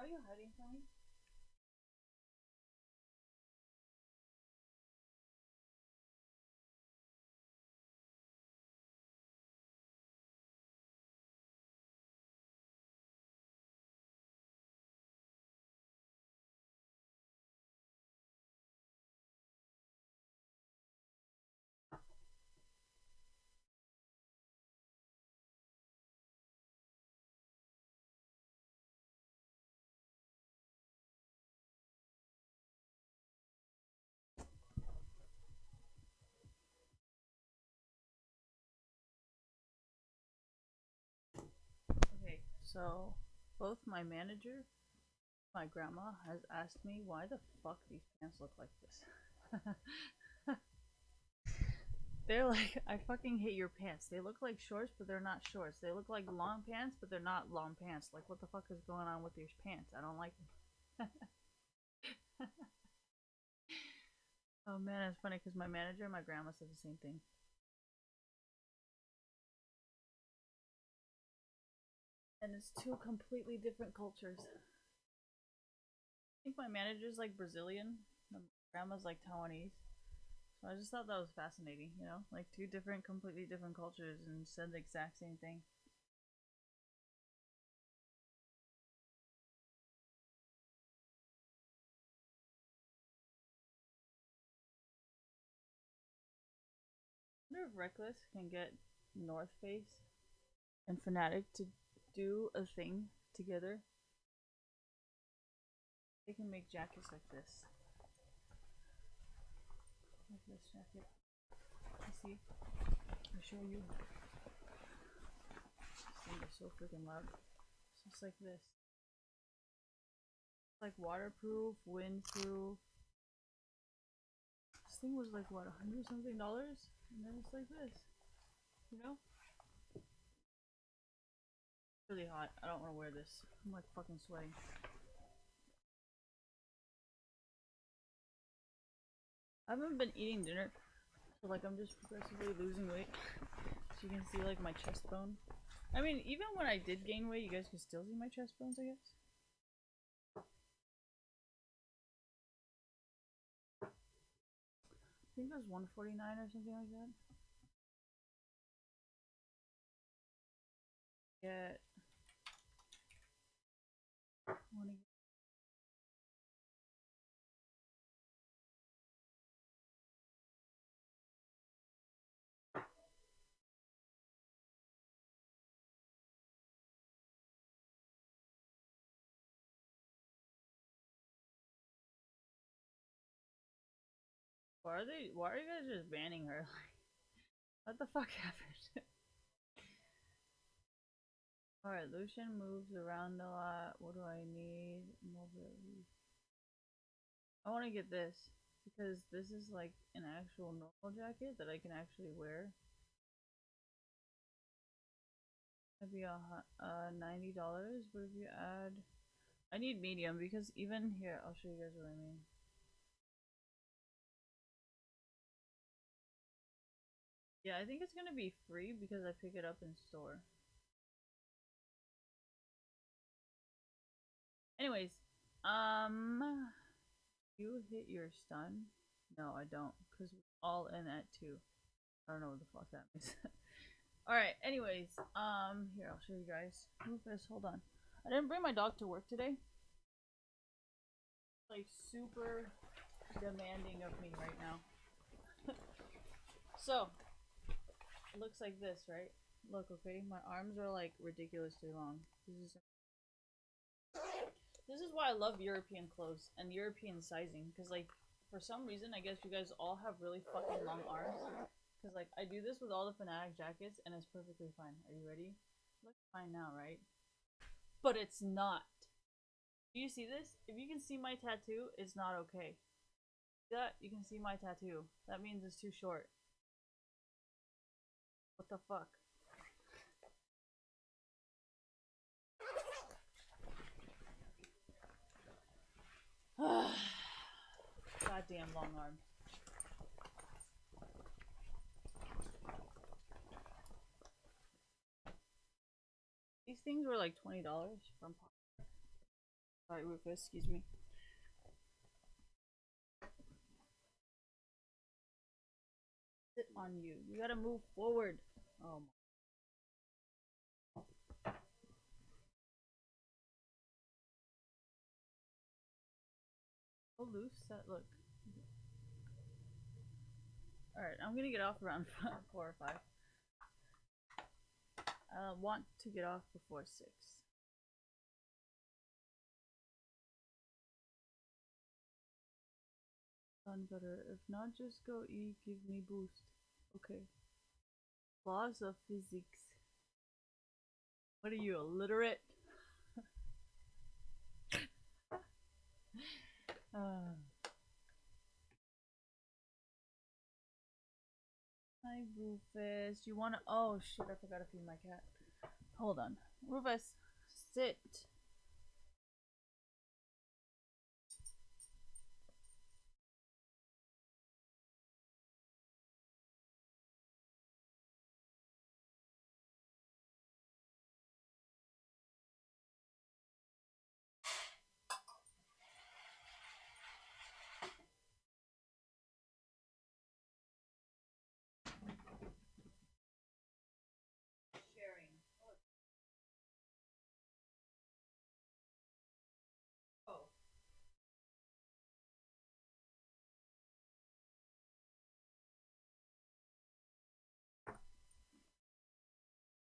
Are you hiding from me? Okay, so both my manager, my grandma, has asked me why the fuck these pants look like this. They're like, I fucking hate your pants. They look like shorts, but they're not shorts. They look like long pants, but they're not long pants. Like, what the fuck is going on with these pants? I don't like them. Oh man, it's funny because my manager and my grandma said the same thing. And it's two completely different cultures. I think my manager's like Brazilian, my grandma's like Taiwanese. So I just thought that was fascinating, you know? Like two different, completely different cultures and said the exact same thing. I wonder if Reckless can get North Face and Fnatic to do a thing together. They can make jackets like this. Like this jacket. You see? I'll show you. This thing is so freaking loud. It's just like this. It's like waterproof, windproof. This thing was like what, $100 something? And then it's like this. You know? It's really hot. I don't want to wear this. I'm like fucking sweating. I haven't been eating dinner, so like I'm just progressively losing weight. So you can see like my chest bone. I mean, even when I did gain weight, you guys can still see my chest bones, I guess. I think it was 149 or something like that. Get wanna why are you guys just banning her? What the fuck happened? Alright, Lucian moves around a lot. What do I need? Mobility. I want to get this because this is like an actual normal jacket that I can actually wear. That'd be $90, but if you add, I need medium because even here, I'll show you guys what I mean. Yeah, I think it's gonna be free because I pick it up in store. Anyways, you hit your stun? No, I don't, cause we're all in at 2. I don't know what the fuck that means. Alright, anyways, here, I'll show you guys. Rufus, hold on. I didn't bring my dog to work today. Like, super demanding of me right now. So, it looks like this, right? Look, okay, my arms are like ridiculously long. This is why I love European clothes and European sizing, because like for some reason I guess you guys all have really fucking long arms. Because like I do this with all the Fnatic jackets and it's perfectly fine. Are you ready? Looks fine now, right? But it's not. Do you see this? If you can see my tattoo, it's not okay. See that? You can see my tattoo. That means it's too short. What the fuck? Goddamn long arm. These things were like $20 from Sorry, Rufus, excuse me. Sit on you. You gotta move forward. Oh my. So loose that look. Alright, I'm gonna get off around 4 or 5. I want to get off before 6. Done better. If not, just go eat, give me boost. Okay. Laws of physics. What are you, illiterate? Hi, Rufus. You wanna. Oh shit, I forgot to feed my cat. Hold on. Rufus, sit. Sharing. Oh.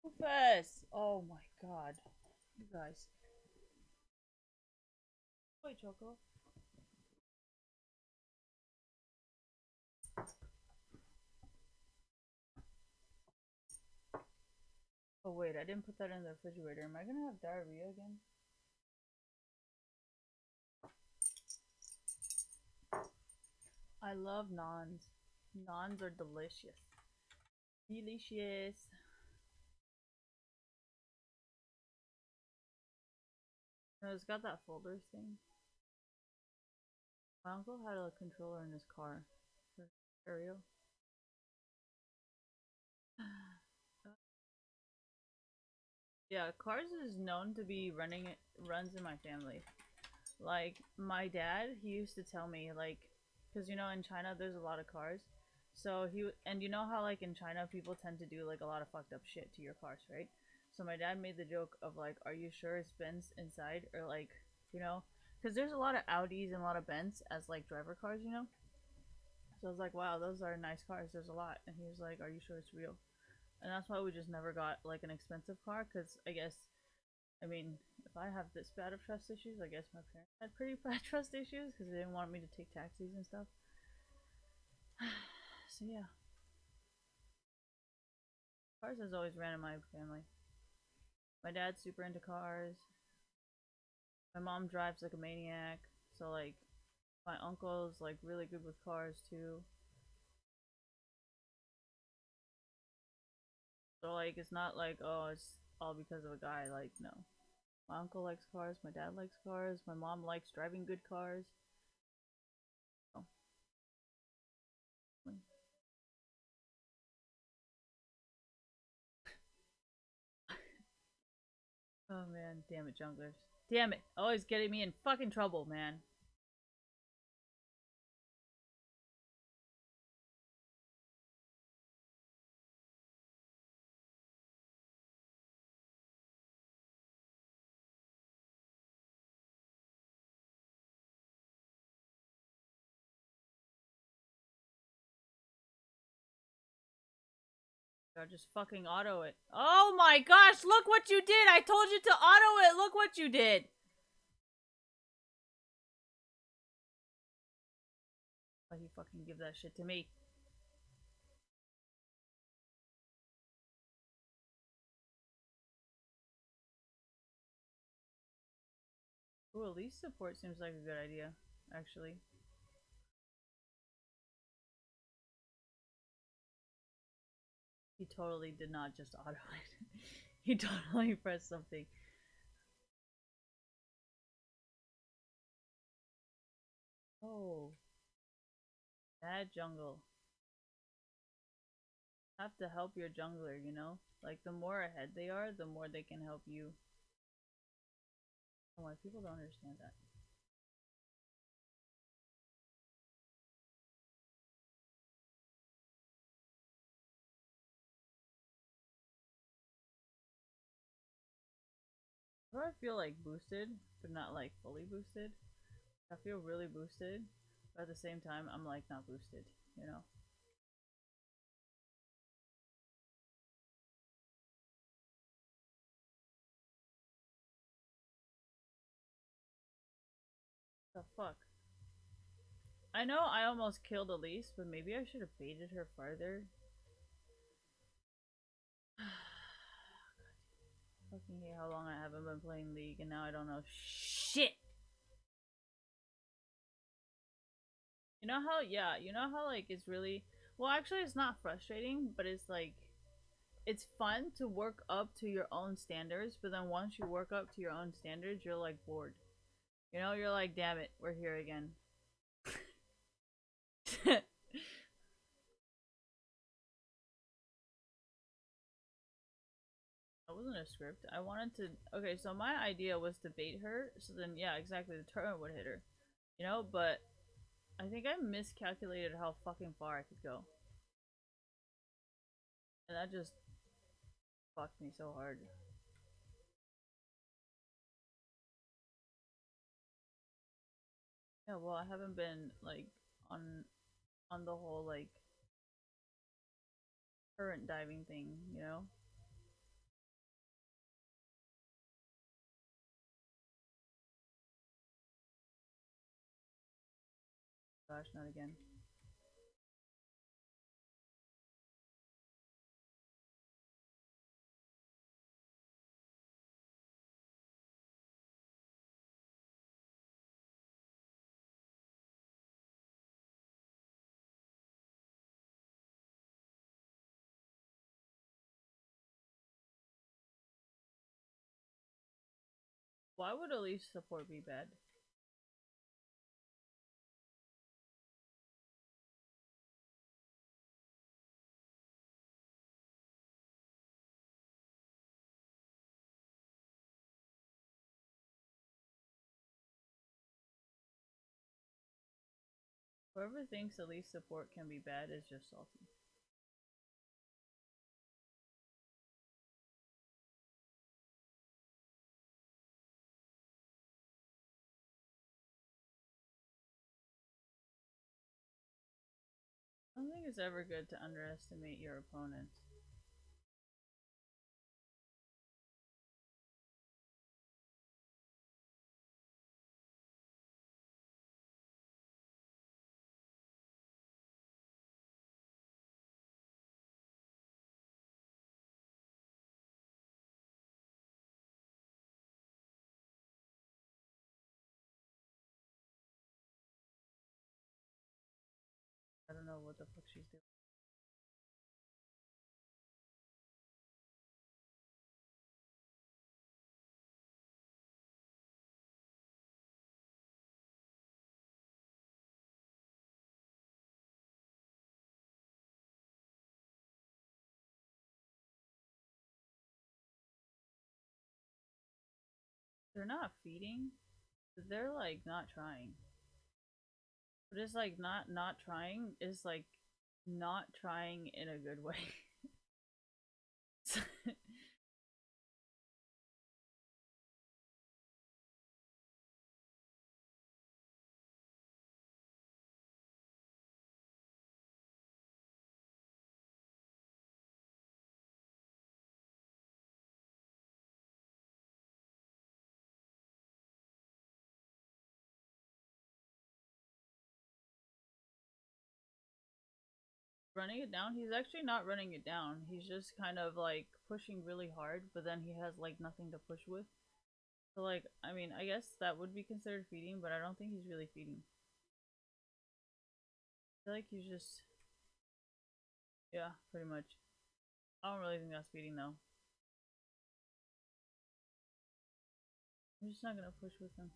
Rufus! Oh my god. You guys. Wait, Choco. Oh wait, I didn't put that in the refrigerator. Am I gonna have diarrhea again? I love naans. Naans are delicious. Delicious. No, it's got that folder thing. My uncle had a controller in his car for stereo. Yeah, Cars is known to be runs in my family. Like my dad, he used to tell me like, because you know in China there's a lot of cars, so and you know how like in China people tend to do like a lot of fucked up shit to your cars, right? So my dad made the joke of like, are you sure it's Benz inside or like, you know, because there's a lot of Audis and a lot of Benz as like driver cars, you know. So I was like, wow, those are nice cars. There's a lot, and he was like, are you sure it's real? And that's why we just never got like an expensive car, because I guess, I mean, if I have this bad of trust issues, I guess my parents had pretty bad trust issues because they didn't want me to take taxis and stuff. So yeah, cars has always ran in my family. My dad's super into cars. My mom drives like a maniac. So like, my uncle's like really good with cars too. So like, it's not like, oh, it's all because of a guy. Like, no. My uncle likes cars. My dad likes cars. My mom likes driving good cars. So, oh man, damn it, junglers. Damn it, always getting me in fucking trouble, man. God, just fucking auto it. Oh my gosh, look what you did! I told you to auto it! Look what you did! Why'd you fucking give that shit to me? Ooh, Elise support seems like a good idea, actually. He totally did not just auto it. He totally pressed something. Oh. Bad jungle. Have to help your jungler, you know? Like, the more ahead they are, the more they can help you. Oh, why people don't understand that. Or I feel like boosted, but not like fully boosted. I feel really boosted, but at the same time, I'm like not boosted, you know? The fuck? I know I almost killed Elise, but maybe I should have baited her farther. Fucking hate how long I haven't been playing League, and now I don't know shit! You know how, yeah, you know how, like, it's really. Well, actually, it's not frustrating, but it's like. It's fun to work up to your own standards, but then once you work up to your own standards, you're like bored. You know, you're like, damn it, we're here again. That wasn't a script. I wanted to. Okay, so my idea was to bait her, so then, yeah, exactly, the turret would hit her. You know, but I think I miscalculated how fucking far I could go. And that just fucked me so hard. Yeah, well, I haven't been, like, on the whole, like, current diving thing, you know? Gosh, not again. Why would Elise support be bad? Whoever thinks Elise support can be bad is just salty. I don't think it's ever good to underestimate your opponent. I don't know what the fuck she's doing. They're not feeding, but they're like not trying. But it's like not trying is like not trying in a good way. Running it down, he's actually not running it down. He's just kind of like pushing really hard, but then he has like nothing to push with. So like, I mean, I guess that would be considered feeding, but I don't think he's really feeding. I feel like he's just, yeah, pretty much. I don't really think that's feeding though. I'm just not gonna push with him.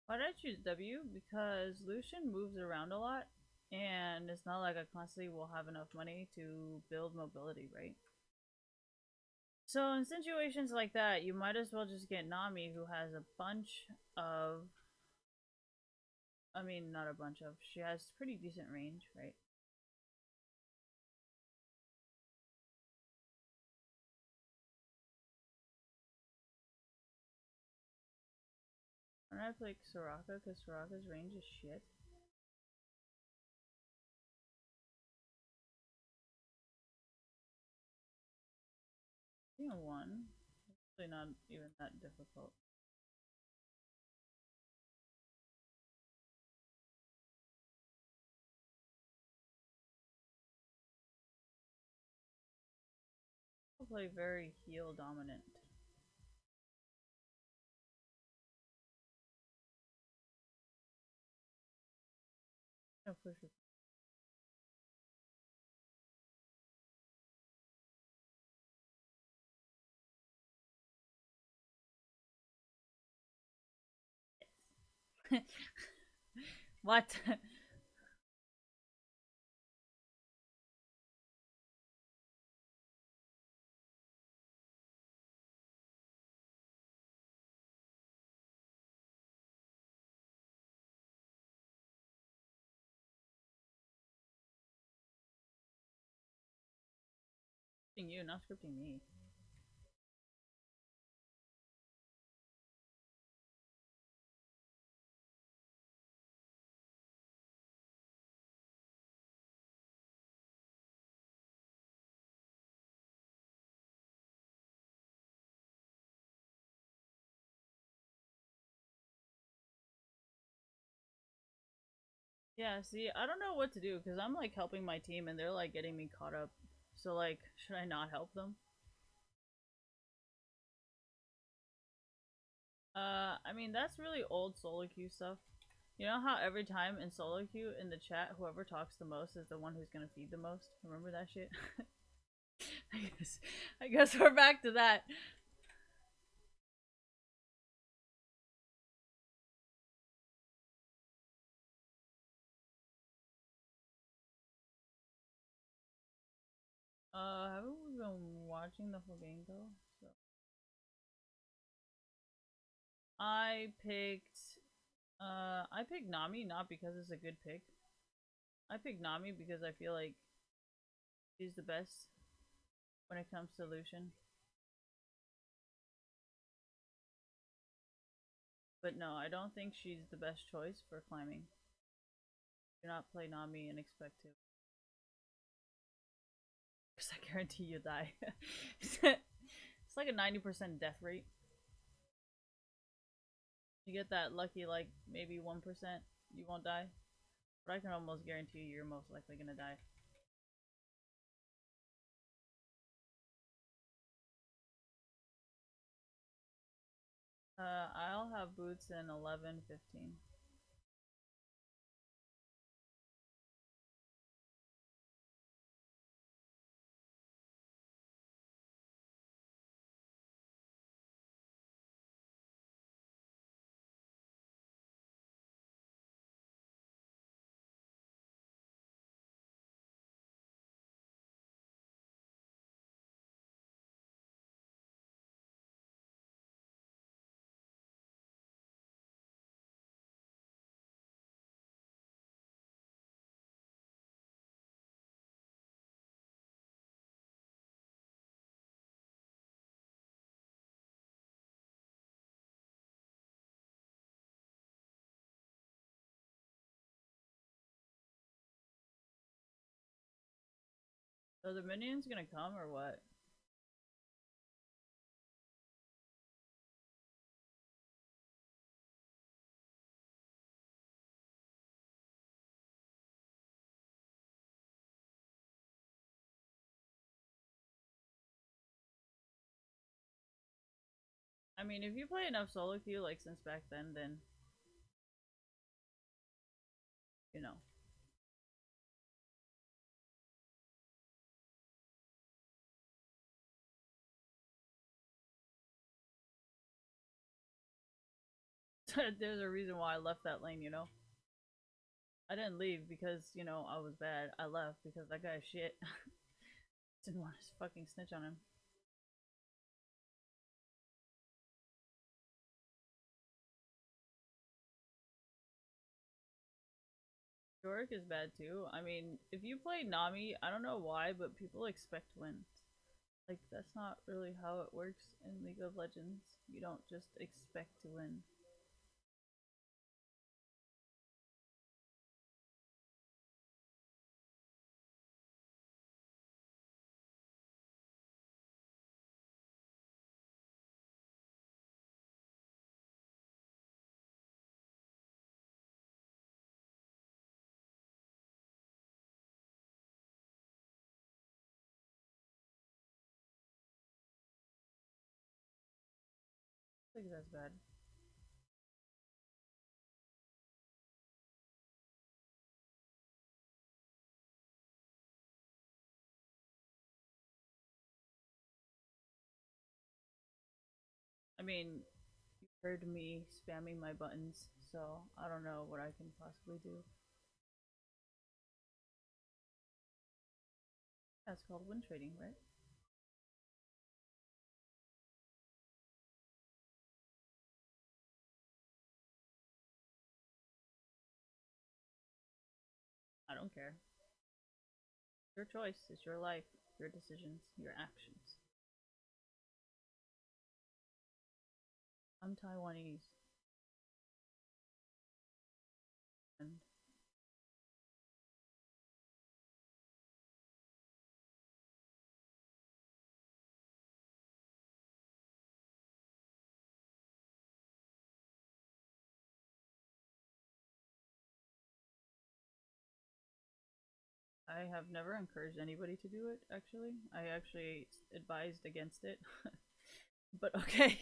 Why did I choose W? Because Lucian moves around a lot, and it's not like I constantly will have enough money to build mobility, right? So in situations like that, you might as well just get Nami, who has a bunch of... I mean, not a bunch of. She has pretty decent range, right? Why don't I play Soraka? Because Soraka's range is shit. Being a 1. It's really not even that difficult. I'll play very heal dominant. No push it. What? Scripting you, not scripting me. Yeah, see, I don't know what to do because I'm like helping my team and they're like getting me caught up. So like, should I not help them? I mean that's really old solo queue stuff. You know how every time in solo queue in the chat, whoever talks the most is the one who's gonna feed the most. Remember that shit? I guess, I guess we're back to that. Haven't we been watching the whole game though? So I picked Nami not because it's a good pick. I picked Nami because I feel like she's the best when it comes to Lucian. But no, I don't think she's the best choice for climbing. Do not play Nami and expect to. Because I guarantee you die. It's like a 90% death rate. You get that lucky, like, maybe 1% you won't die. But I can almost guarantee you're most likely gonna die. I'll have boots in 11, 15. So the minions gonna come or what? I mean, if you play enough solo queue like since back then you know. There's a reason why I left that lane, you know? I didn't leave because, you know, I was bad. I left because that guy is shit. Didn't want to fucking snitch on him. Yorick is bad too. I mean, if you play Nami, I don't know why, but people expect wins. Like, that's not really how it works in League of Legends. You don't just expect to win. I think that's bad. I mean, you heard me spamming my buttons, so I don't know what I can possibly do. That's called win trading, right? I don't care. Your choice. It's your life, your decisions, your actions. I'm Taiwanese. And I have never encouraged anybody to do it, actually. I actually advised against it. But okay.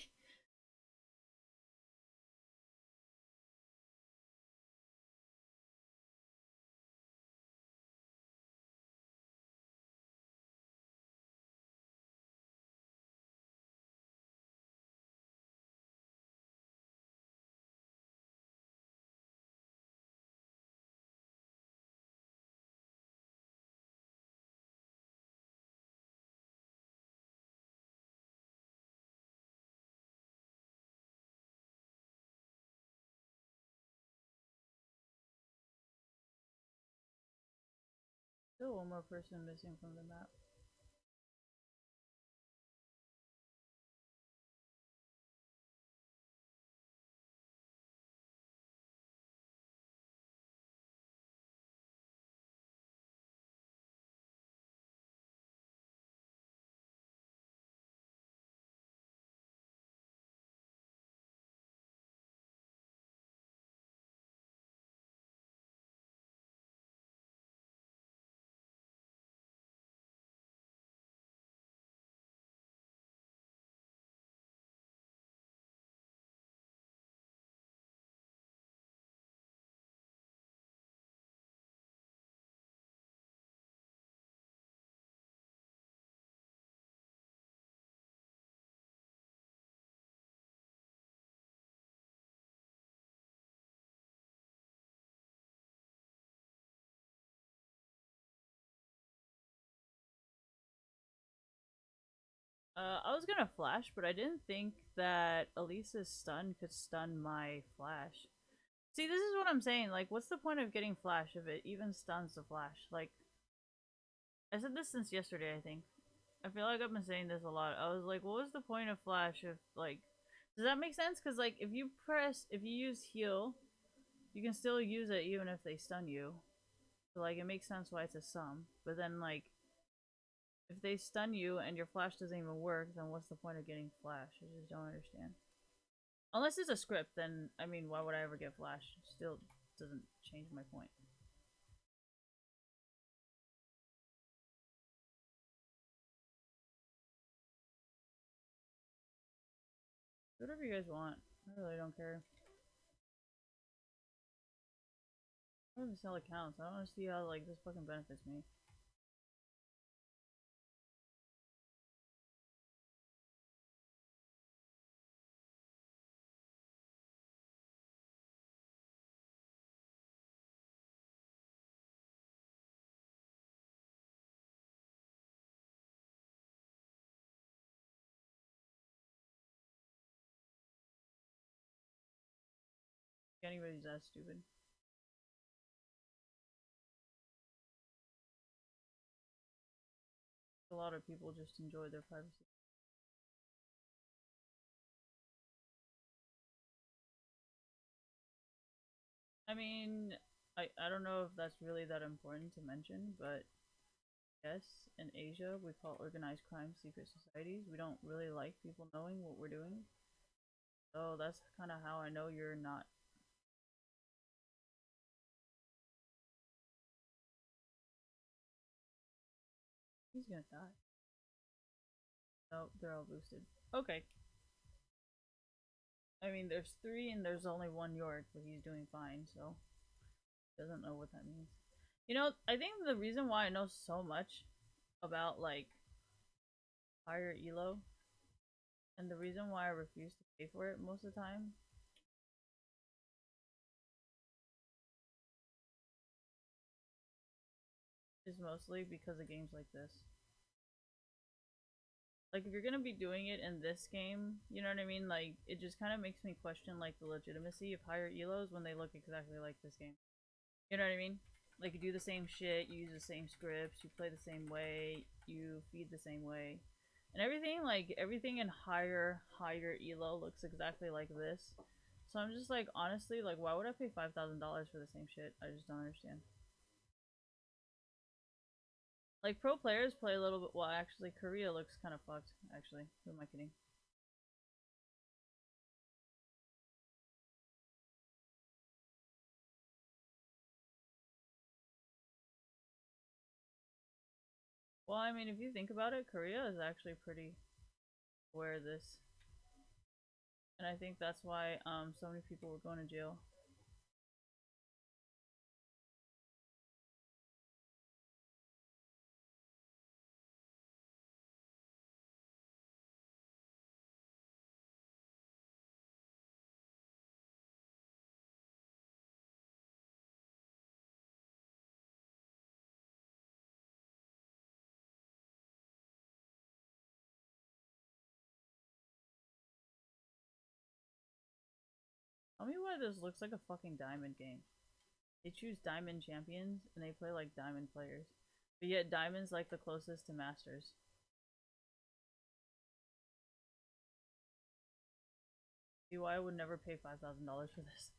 Still one more person missing from the map. I was gonna flash, but I didn't think that Elisa's stun could stun my flash. See, this is what I'm saying. Like, what's the point of getting flash if it even stuns the flash? Like, I said this since yesterday, I think. I feel like I've been saying this a lot. I was like, what was the point of flash if, like, does that make sense? Because, like, if you use heal, you can still use it even if they stun you. So, like, it makes sense why it's a sum. But then, like, if they stun you and your flash doesn't even work, then what's the point of getting flash? I just don't understand. Unless it's a script, then, I mean, why would I ever get flash? Still doesn't change my point. Whatever you guys want. I really don't care. I don't even sell accounts. I don't want to see how, like, this fucking benefits me. anybody's that stupid. A lot of people just enjoy their privacy. I mean, I don't know if that's really that important to mention, but yes, in Asia we call organized crime secret societies. We don't really like people knowing what we're doing. So that's kind of how I know you're not. He's gonna die. No, they're all boosted. Okay. I mean, there's three and there's only one York, but he's doing fine, so doesn't know what that means. You know, I think the reason why I know so much about like higher elo and the reason why I refuse to pay for it most of the time is mostly because of games like this. Like if you're gonna be doing it in this game, you know what I mean? Like it just kind of makes me question like the legitimacy of higher elos when they look exactly like this game. You know what I mean? Like you do the same shit, you use the same scripts, you play the same way, you feed the same way. And everything like everything in higher elo looks exactly like this. So I'm just like honestly like why would I pay $5,000 for the same shit? I just don't understand. Like pro players play a little bit well actually Korea looks kind of fucked actually. Who am I kidding? Well, I mean if you think about it, Korea is actually pretty aware of this. And I think that's why so many people were going to jail. Tell me why this looks like a fucking diamond game. They choose diamond champions and they play like diamond players. But yet diamond's like the closest to masters. See why I would never pay $5,000 for this.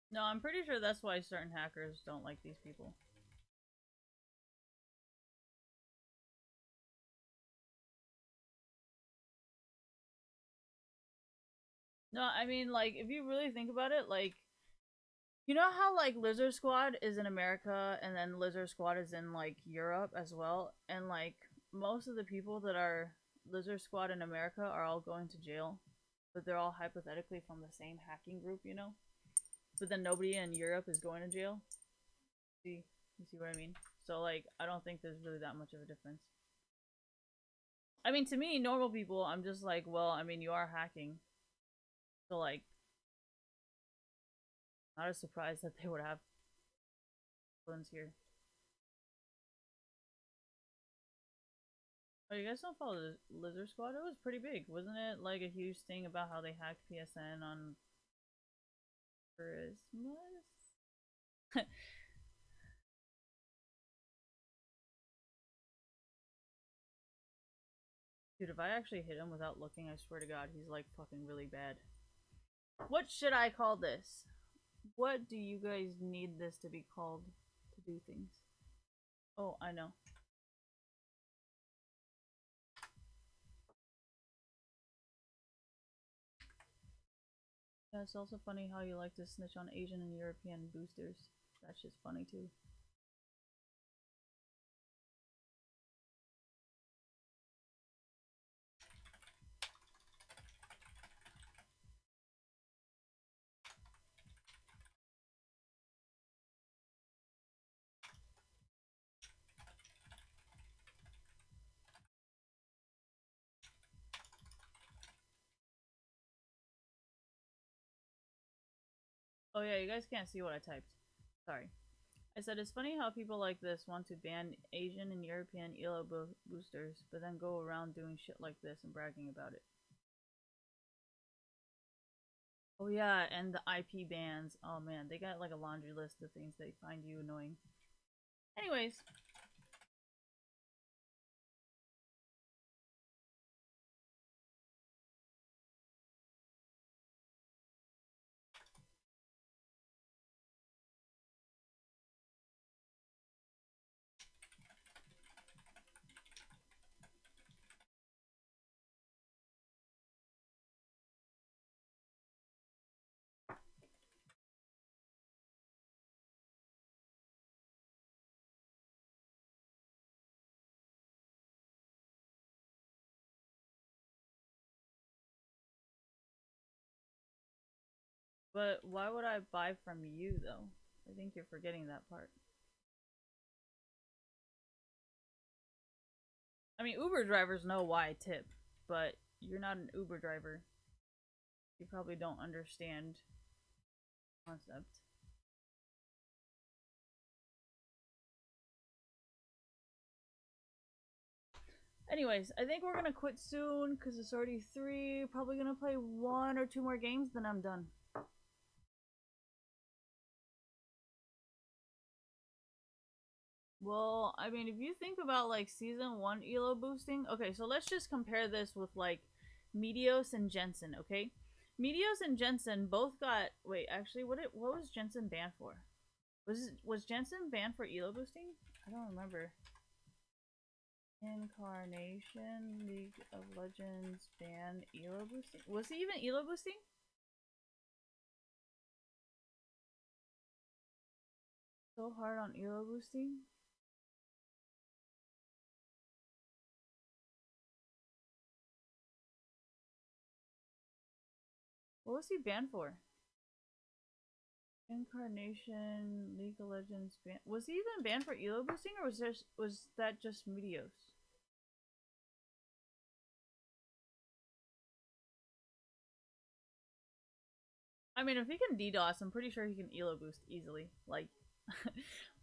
No, I'm pretty sure that's why certain hackers don't like these people. No, I mean like if you really think about it, like you know how like Lizard Squad is in America and then Lizard Squad is in like Europe as well, and like most of the people that are Lizard Squad in America are all going to jail, but they're all hypothetically from the same hacking group, you know. But then nobody in Europe is going to jail. See, you see what I mean? So like, I don't think there's really that much of a difference. I mean, to me, normal people, I'm just like, well, I mean, you are hacking, so like, not a surprise that they would have villains here. Oh, you guys don't follow the Lizard Squad? It was pretty big, wasn't it? Like a huge thing about how they hacked PSN on Christmas. Dude, if I actually hit him without looking, I swear to God, he's like fucking really bad. What should I call this? What do you guys need this to be called to do things? Oh, I know. Yeah, it's also funny how you like to snitch on Asian and European boosters. That shit's funny too. Oh yeah, you guys can't see what I typed. Sorry. I said it's funny how people like this want to ban Asian and European ELO boosters, but then go around doing shit like this and bragging about it. Oh yeah, and the IP bans. Oh man, they got like a laundry list of things they find you annoying. Anyways. But why would I buy from you though? I think you're forgetting that part. I mean, Uber drivers know why I tip, but you're not an Uber driver. You probably don't understand the concept. Anyways, I think we're gonna quit soon because it's already 3. Probably gonna play 1 or 2 more games, then I'm done. Well, I mean, if you think about like season 1 elo boosting, okay, so let's just compare this with like Meteos and Jensen, okay? Meteos and Jensen both got actually what was Jensen banned for? Was Jensen banned for elo boosting? I don't remember. Incarnation League of Legends ban elo boosting. Was he even elo boosting? So hard on elo boosting. What was he banned for? Incarnation League of Legends ban. Was he even banned for elo boosting, or was that just Meteos? I mean, if he can DDoS, I'm pretty sure he can elo boost easily. Like,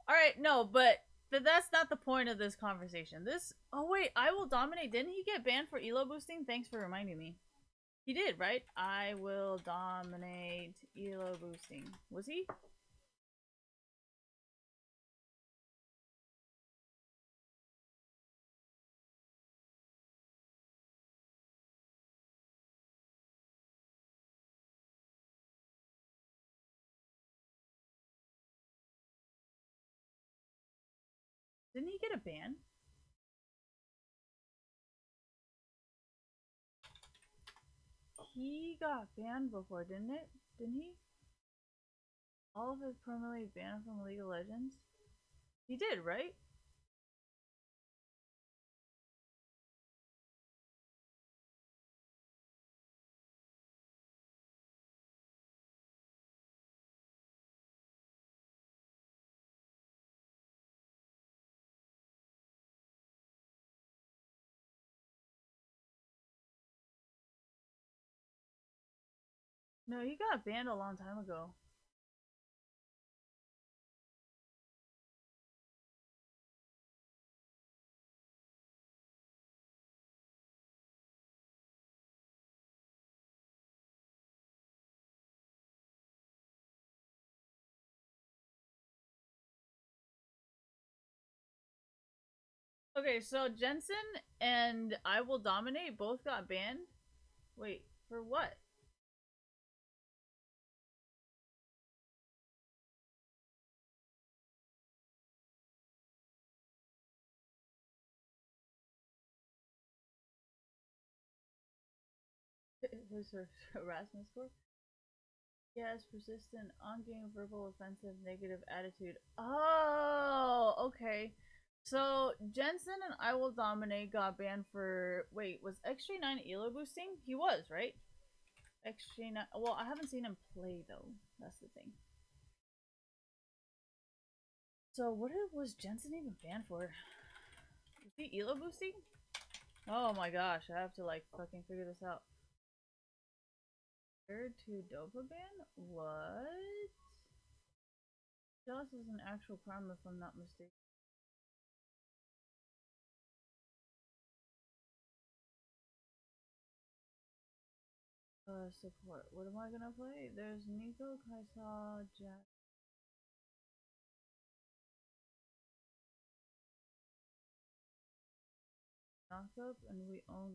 all right, no, but that's not the point of this conversation. Oh wait, I Will Dominate. Didn't he get banned for elo boosting? Thanks for reminding me. He did, right? I Will Dominate elo boosting. Was he? Didn't he get a ban? He got banned before, didn't it? Didn't he? All of his permanently banned from League of Legends? He did, right? No, he got banned a long time ago. Okay, so Jensen and I Will Dominate both got banned. Wait, for what? His harassment score? Yes, persistent, on-game, verbal, offensive, negative attitude. Oh, okay. So Jensen and I Will Dominate got banned for was XJ9 elo boosting? He was, right? XJ9. Well, I haven't seen him play though. That's the thing. So what was Jensen even banned for? Was he elo boosting? Oh my gosh, I have to like fucking figure this out. Compared to Dopa ban? What? Jealous is an actual crime if I'm not mistaken. Support. What am I gonna play? There's Nico, Kaisa, Jack. Knocked up, and we own.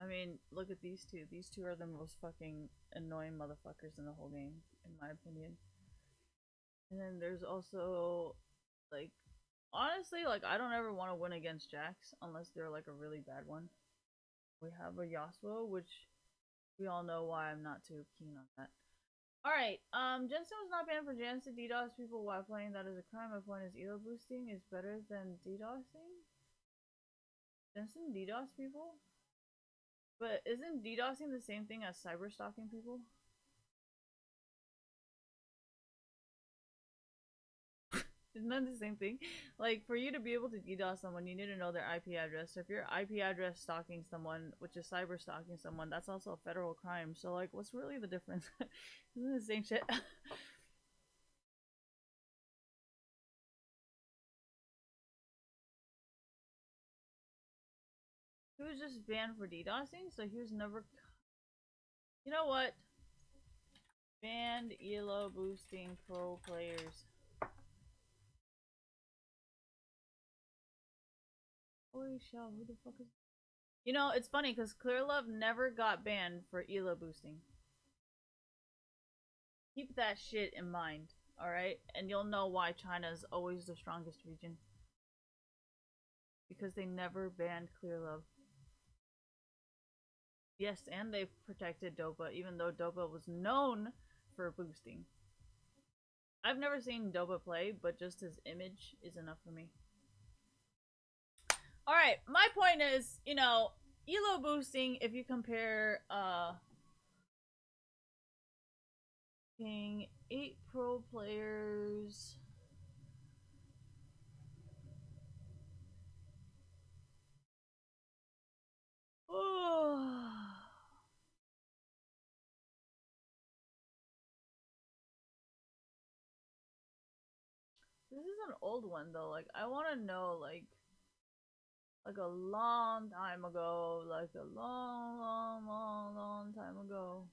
I mean, look at these two. These two are the most fucking annoying motherfuckers in the whole game, in my opinion. And then there's also, like, honestly, like, I don't ever want to win against Jax unless they're, like, a really bad one. We have a Yasuo, which we all know why I'm not too keen on that. Alright, Jensen was not banned for Jans to DDoS people while playing. That is a crime. My point is elo boosting is better than DDoSing? Jensen DDoS people? But isn't DDoSing the same thing as cyber stalking people? Isn't that the same thing? Like, for you to be able to DDoS someone, you need to know their IP address. So if you're IP address stalking someone, which is cyber stalking someone, that's also a federal crime. So, like, what's really the difference? Isn't it the same shit? He was just banned for DDoSing, so he was never. You know what? Banned elo boosting pro players. Holy shell, who the fuck is. You know, it's funny because Clearlove never got banned for elo boosting. Keep that shit in mind, alright? And you'll know why China is always the strongest region. Because they never banned Clearlove. Yes, and they've protected Dopa, even though Dopa was known for boosting. I've never seen Dopa play, but just his image is enough for me. Alright, my point is, you know, elo boosting, if you compare, King 8 pro players. Oh. This is an old one though. Like I want to know like a long time ago, like a long time ago.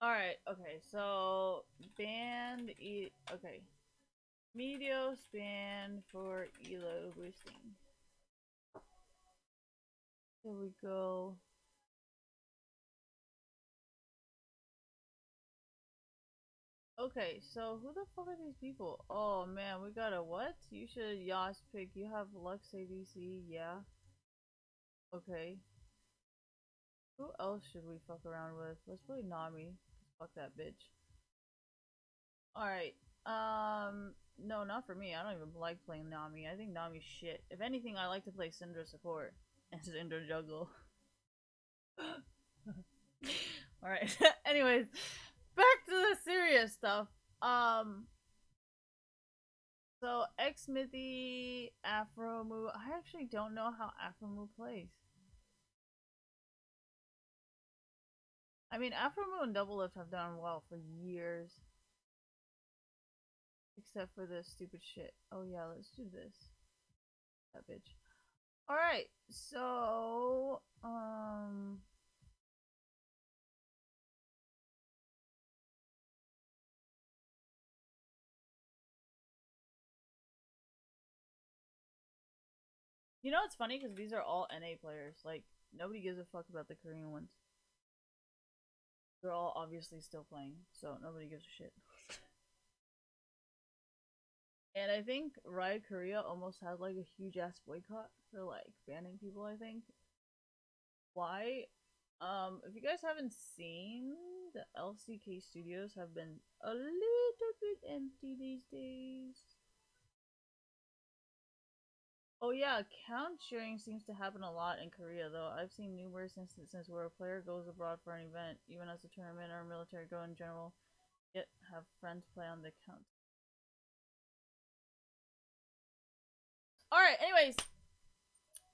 All right, okay. So band okay. Meteos banned for elo boosting. Here we go. Okay, so who the fuck are these people? Oh man, we got a what? You should Yas pick. You have Lux ADC, yeah. Okay. Who else should we fuck around with? Let's play Nami. Fuck that bitch. Alright. No, not for me. I don't even like playing Nami. I think Nami's shit. If anything, I like to play Syndra support and Syndra juggle. Alright. Anyways, back to the serious stuff. Um, so Xmithy, Afromu. I actually don't know how Afromu plays. I mean, Afromu and Doublelift have done well for years. Except for this stupid shit. Oh yeah, let's do this. That bitch. Alright, so you know it's funny because these are all NA players. Like nobody gives a fuck about the Korean ones. They're all obviously still playing, so nobody gives a shit. And I think Riot Korea almost had like a huge ass boycott for like banning people, I think. Why? If you guys haven't seen, the LCK studios have been a little bit empty these days. Oh yeah, count sharing seems to happen a lot in Korea though. I've seen numerous instances where a player goes abroad for an event, even as a tournament or a military go in general, yet have friends play on the account. Alright, anyways.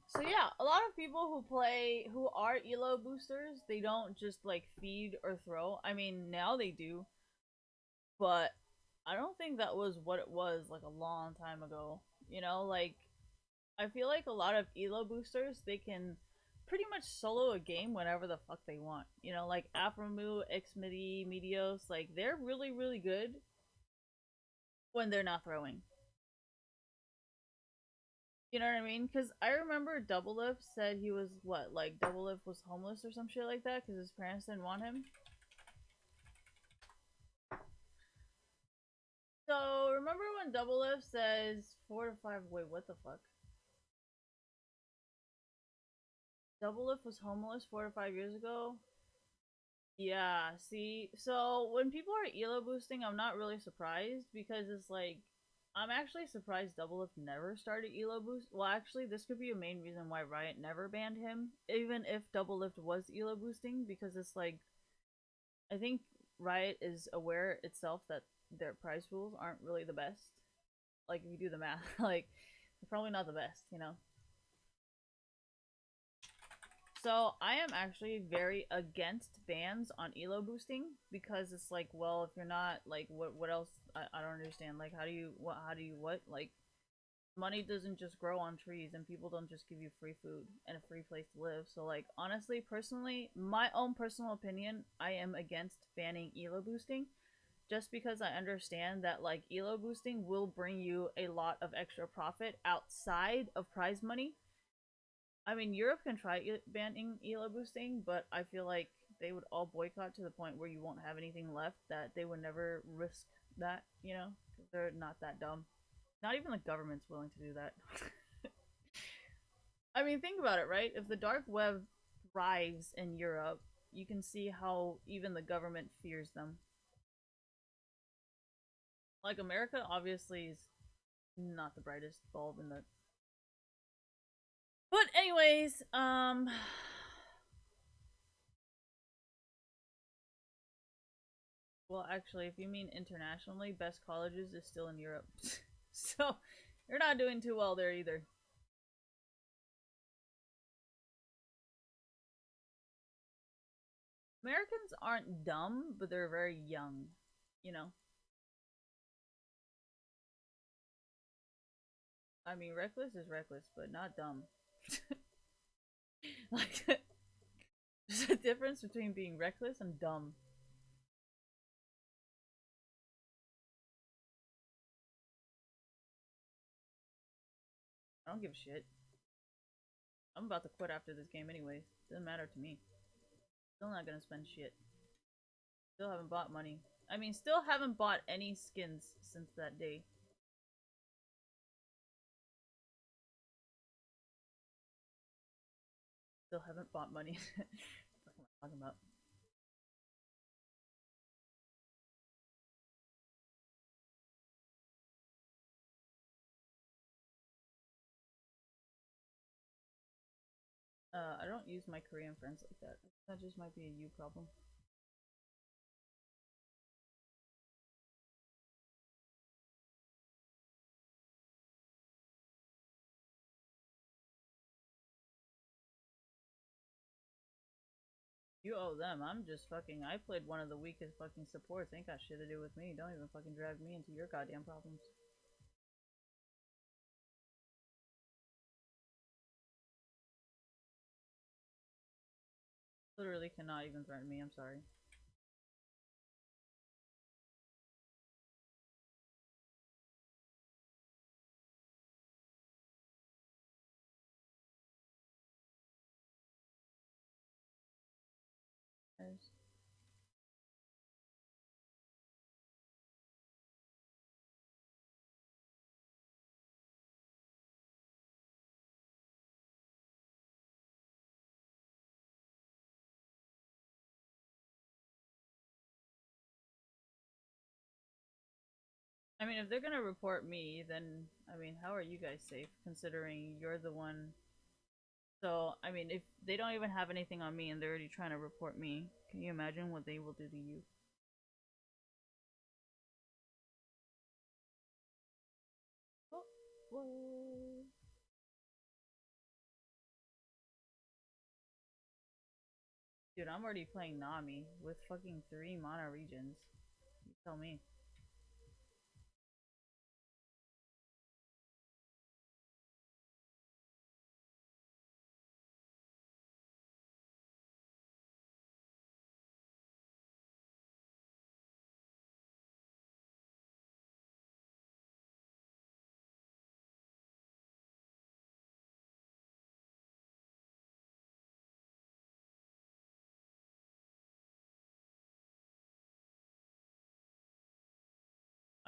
So yeah, a lot of people who play who are elo boosters, they don't just like feed or throw. I mean, now they do, but I don't think that was what it was like a long time ago. You know, like I feel like a lot of elo boosters, they can pretty much solo a game whenever the fuck they want. You know, like Aframu, Xmidi, Medios, like they're really really good when they're not throwing. You know what I mean? Because I remember Doublelift said he was what, like Doublelift was homeless or some shit like that because his parents didn't want him. So remember when Doublelift says 4 to 5? Wait, what the fuck? Doublelift was homeless 4 to 5 years ago. Yeah. See, so when people are elo boosting, I'm not really surprised because it's like I'm actually surprised Doublelift never started elo boost. Well, actually, this could be a main reason why Riot never banned him, even if Doublelift was elo boosting, because it's like I think Riot is aware itself that their prize pools aren't really the best. Like if you do the math, like they're probably not the best, you know. So I am actually very against bans on elo boosting because it's like, well, if you're not like, what else? I don't understand. Like, how do you what like money doesn't just grow on trees and people don't just give you free food and a free place to live. So like honestly, personally, my own personal opinion, I am against banning elo boosting just because I understand that like elo boosting will bring you a lot of extra profit outside of prize money. I mean, Europe can try banning elo boosting, but I feel like they would all boycott to the point where you won't have anything left that they would never risk that, you know, because they're not that dumb. Not even the government's willing to do that. I mean, think about it, right? If the dark web thrives in Europe, you can see how even the government fears them. Like America obviously is not the brightest bulb in the. But anyways, well, actually, if you mean internationally, best colleges is still in Europe, so you're not doing too well there either. Americans aren't dumb, but they're very young, you know. I mean, reckless is reckless, but not dumb. Like, there's a difference between being reckless and dumb. I don't give a shit. I'm about to quit after this game anyways. Doesn't matter to me. Still not gonna spend shit. Still haven't bought money. I mean, still haven't bought any skins since that day. Still haven't bought money. What am I talking about? I don't use my Korean friends like that. That just might be a you problem. You owe them. I'm just fucking. I played one of the weakest fucking supports. Ain't got shit to do with me. Don't even fucking drag me into your goddamn problems. Literally cannot even threaten me. I'm sorry. Guys. I mean, if they're gonna report me, then I mean, how are you guys safe considering you're the one? So, I mean, if they don't even have anything on me and they're already trying to report me, can you imagine what they will do to you? Oh, whoa. Dude, I'm already playing Nami with fucking 3 mana regions. You tell me.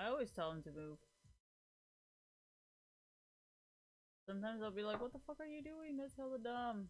I always tell them to move. Sometimes I'll be like, what the fuck are you doing? That's hella dumb.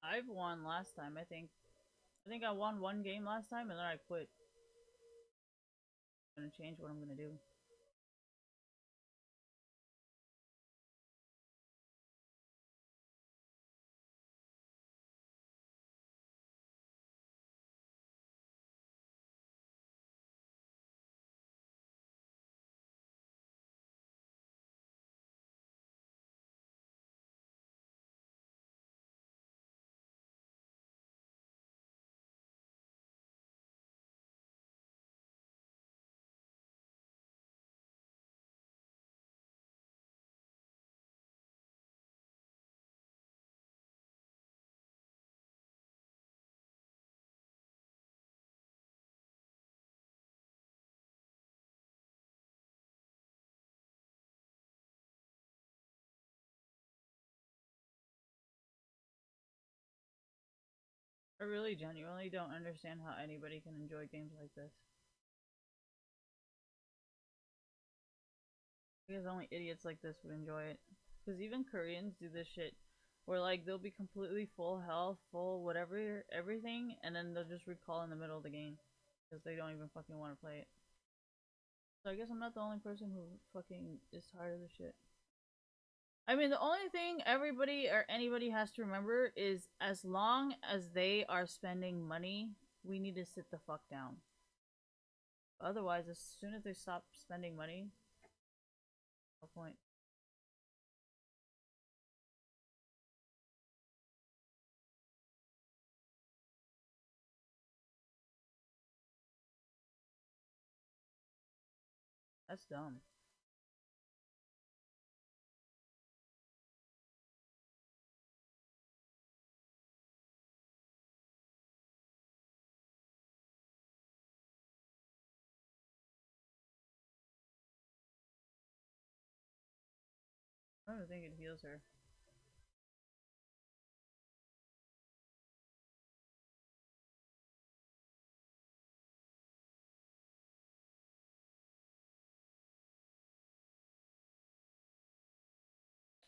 I've won last time, I think. I think I won one game last time and then I quit. I'm gonna change what I'm gonna do. I really genuinely don't understand how anybody can enjoy games like this. Because only idiots like this would enjoy it. Because even Koreans do this shit where like they'll be completely full health, full whatever, everything, and then they'll just recall in the middle of the game because they don't even fucking want to play it. So I guess I'm not the only person who fucking is tired of the shit. I mean, the only thing everybody or anybody has to remember is as long as they are spending money, we need to sit the fuck down. Otherwise, as soon as they stop spending money, no point. That's dumb. I don't think it heals her.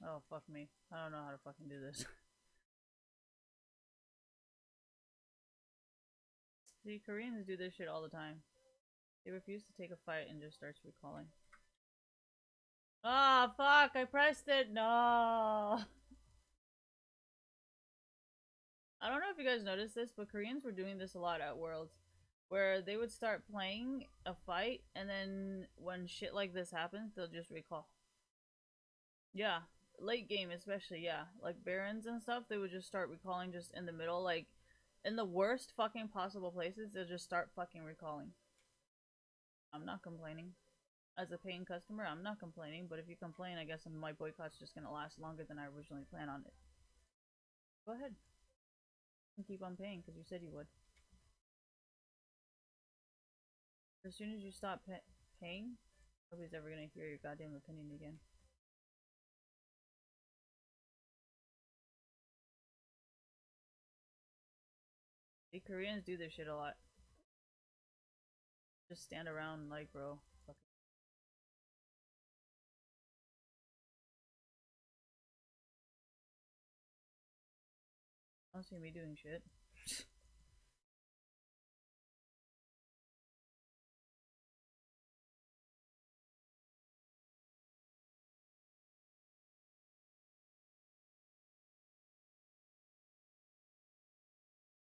Oh, fuck me. I don't know how to fucking do this. See, Koreans do this shit all the time. They refuse to take a fight and just starts recalling. Ah, oh, fuck! I pressed it! No! I don't know if you guys noticed this, but Koreans were doing this a lot at Worlds. Where they would start playing a fight, and then when shit like this happens, they'll just recall. Yeah, late game especially, yeah. Like Barons and stuff, they would just start recalling just in the middle, like in the worst fucking possible places, they'll just start fucking recalling. I'm not complaining. As a paying customer, I'm not complaining, but if you complain, I guess my boycott's just gonna last longer than I originally planned on it. Go ahead and keep on paying because you said you would. As soon as you stop paying, nobody's ever gonna hear your goddamn opinion again. The Koreans do this shit a lot. Just stand around like, bro. Fuck it. I don't see me doing shit.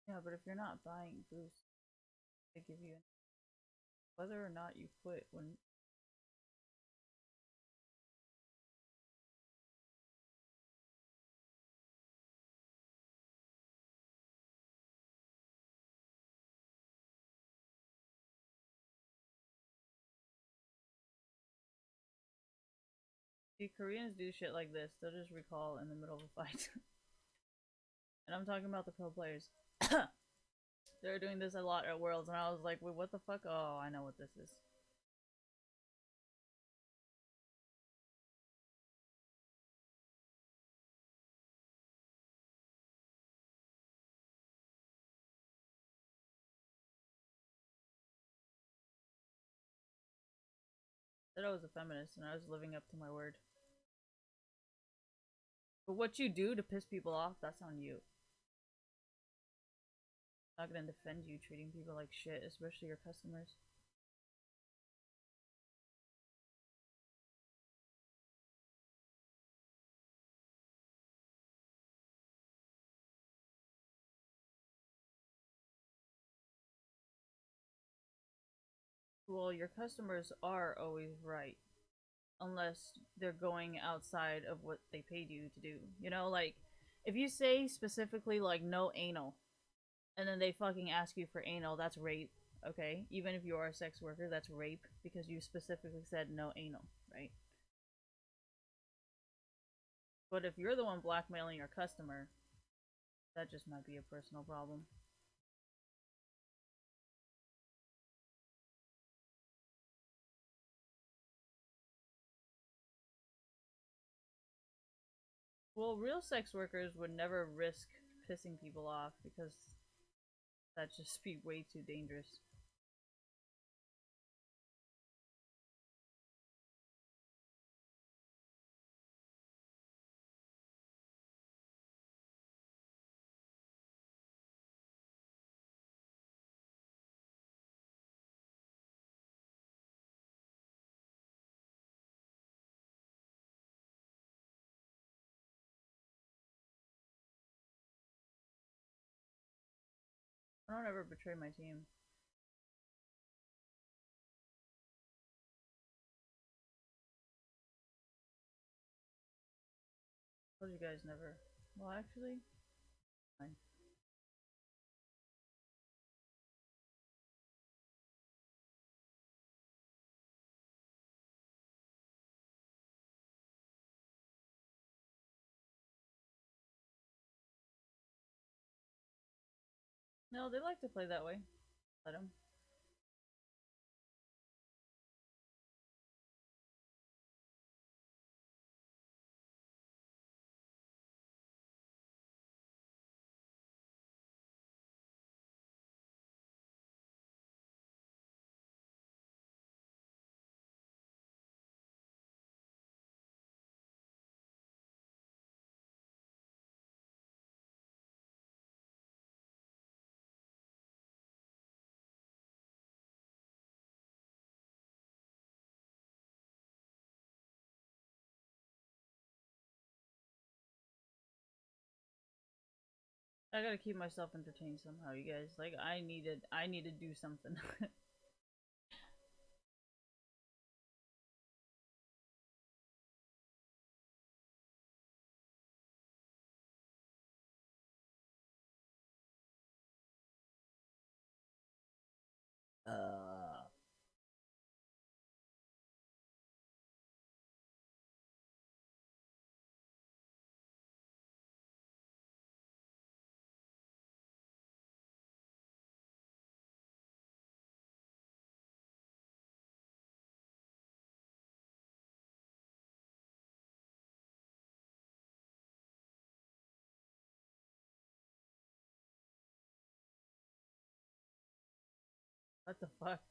Yeah, but if you're not buying boosts, they give you whether or not you quit when the Koreans do shit like this. They'll just recall in the middle of a fight. And I'm talking about the pro players. They're doing this a lot at Worlds, and I was like, wait, what the fuck? Oh, I know what this is. I said I was a feminist, and I was living up to my word. But what you do to piss people off, that's on you. I'm not gonna defend you treating people like shit, especially your customers. Well, your customers are always right. Unless they're going outside of what they paid you to do. You know, like, if you say specifically, like, no anal, and then they fucking ask you for anal, that's rape, okay? Even if you are a sex worker, that's rape because you specifically said no anal, right? But if you're the one blackmailing your customer, that just might be a personal problem. Well, real sex workers would never risk pissing people off because that'd just be way too dangerous. I don't ever betray my team. Told you guys never. Well, actually, fine. No, they like to play that way. Let them. I gotta keep myself entertained somehow, you guys. Like, I need to do something. uh. What the fuck?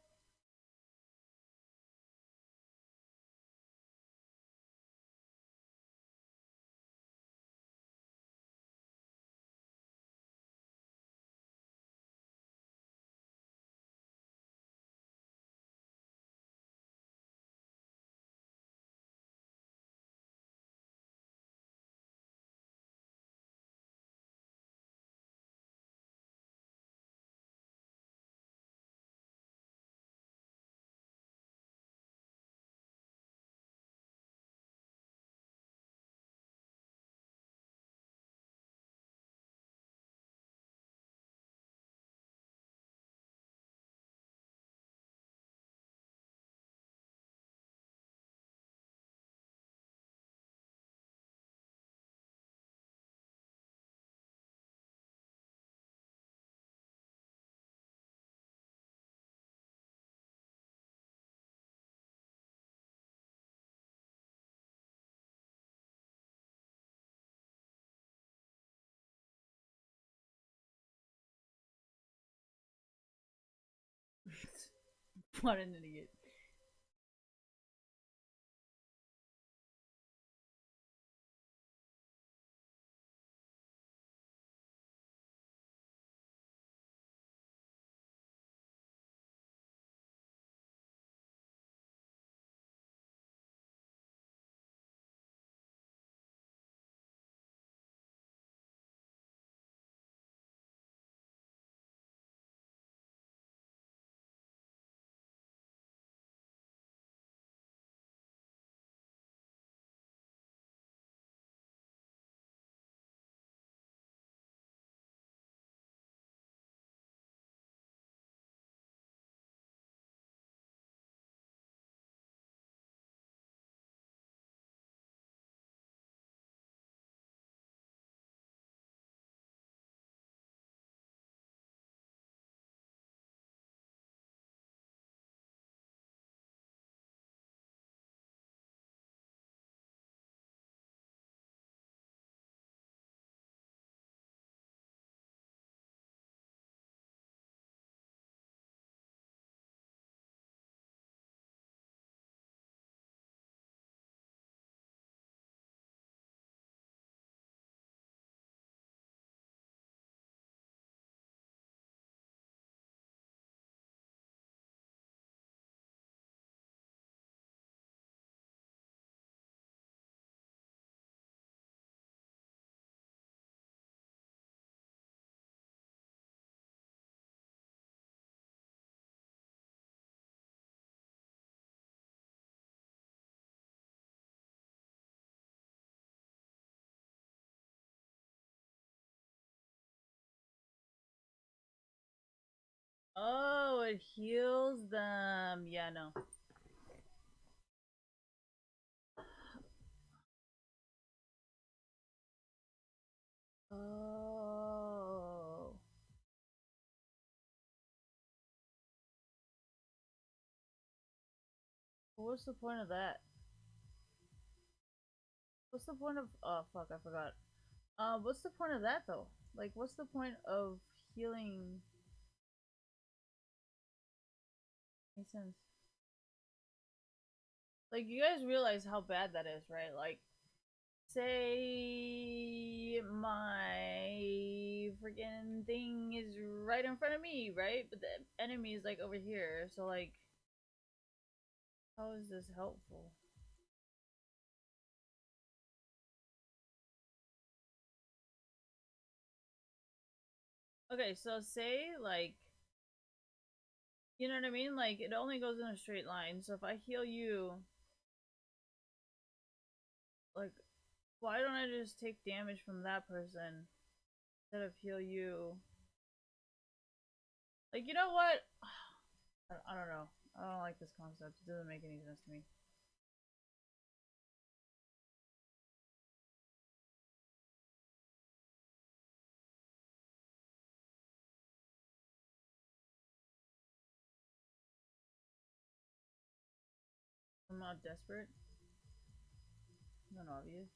What an idiot. it heals them. Yeah, no. Oh. What's the point of that? What's the point of? Oh fuck, I forgot. What's the point of that though? Like, what's the point of healing? Makes sense. Like, you guys realize how bad that is, right? Like, say my freaking thing is right in front of me, right? But the enemy is like over here. So like, how is this helpful? Okay, so say like, you know what I mean? Like, it only goes in a straight line. So if I heal you, like, why don't I just take damage from that person instead of heal you? Like, you know what? I don't know. I don't like this concept. It doesn't make any sense to me. I'm not desperate. Not obvious.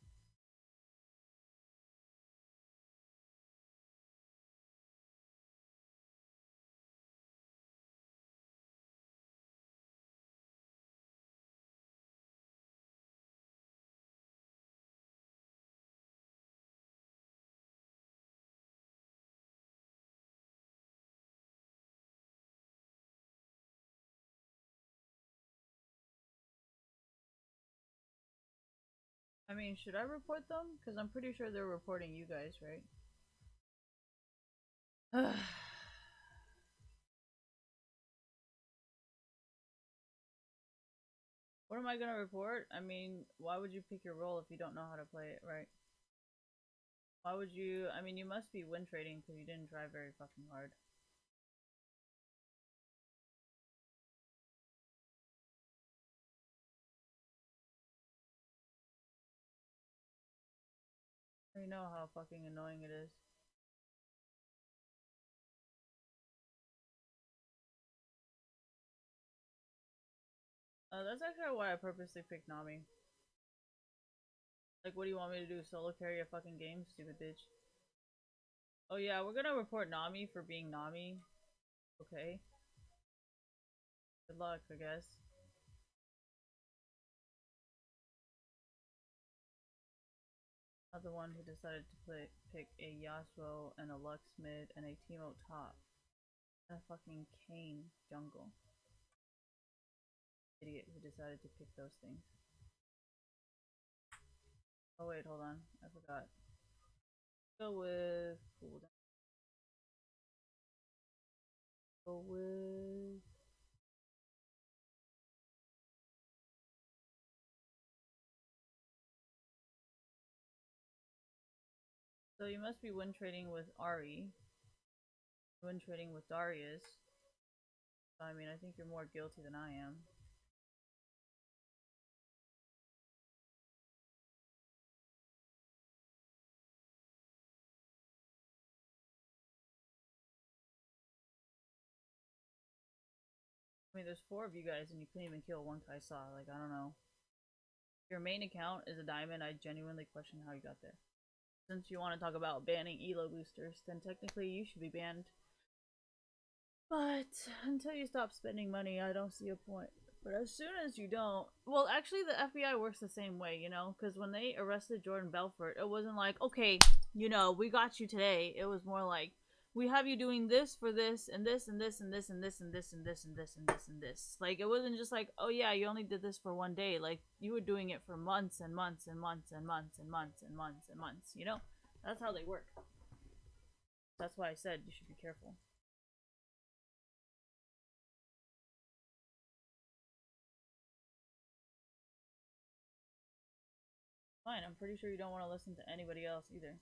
I mean, should I report them? Because I'm pretty sure they're reporting you guys, right? What am I gonna report? I mean, why would you pick your role if you don't know how to play it, right? Why would you? I mean, you must be win trading because you didn't try very fucking hard. You know how fucking annoying it is. That's actually why I purposely picked Nami. Like, what do you want me to do? Solo carry a fucking game, stupid bitch. Oh yeah, we're gonna report Nami for being Nami. Okay. Good luck, I guess. Not the one who decided to pick a Yasuo and a Lux mid and a Teemo top. And a fucking Kane jungle. Idiot who decided to pick those things. Oh wait, hold on. I forgot. Go with cooldown. Go with so you must be win trading with Ari. Win trading with Darius. I mean, I think you're more guilty than I am. I mean, there's 4 of you guys and you couldn't even kill one Kai'Sa. Like, I don't know. Your main account is a diamond. I genuinely question how you got there. Since you want to talk about banning elo boosters, then technically you should be banned. But until you stop spending money, I don't see a point. But as soon as you don't, well, actually, the FBI works the same way, you know, because when they arrested Jordan Belfort, it wasn't like, okay, you know, we got you today. It was more like, we have you doing this for this and this and this and this and this and this and this and this and this and this. Like, it wasn't just like, oh yeah, you only did this for one day. Like, you were doing it for months and months and months and months and months and months and months. You know, that's how they work. That's why I said you should be careful. Fine, I'm pretty sure you don't want to listen to anybody else either.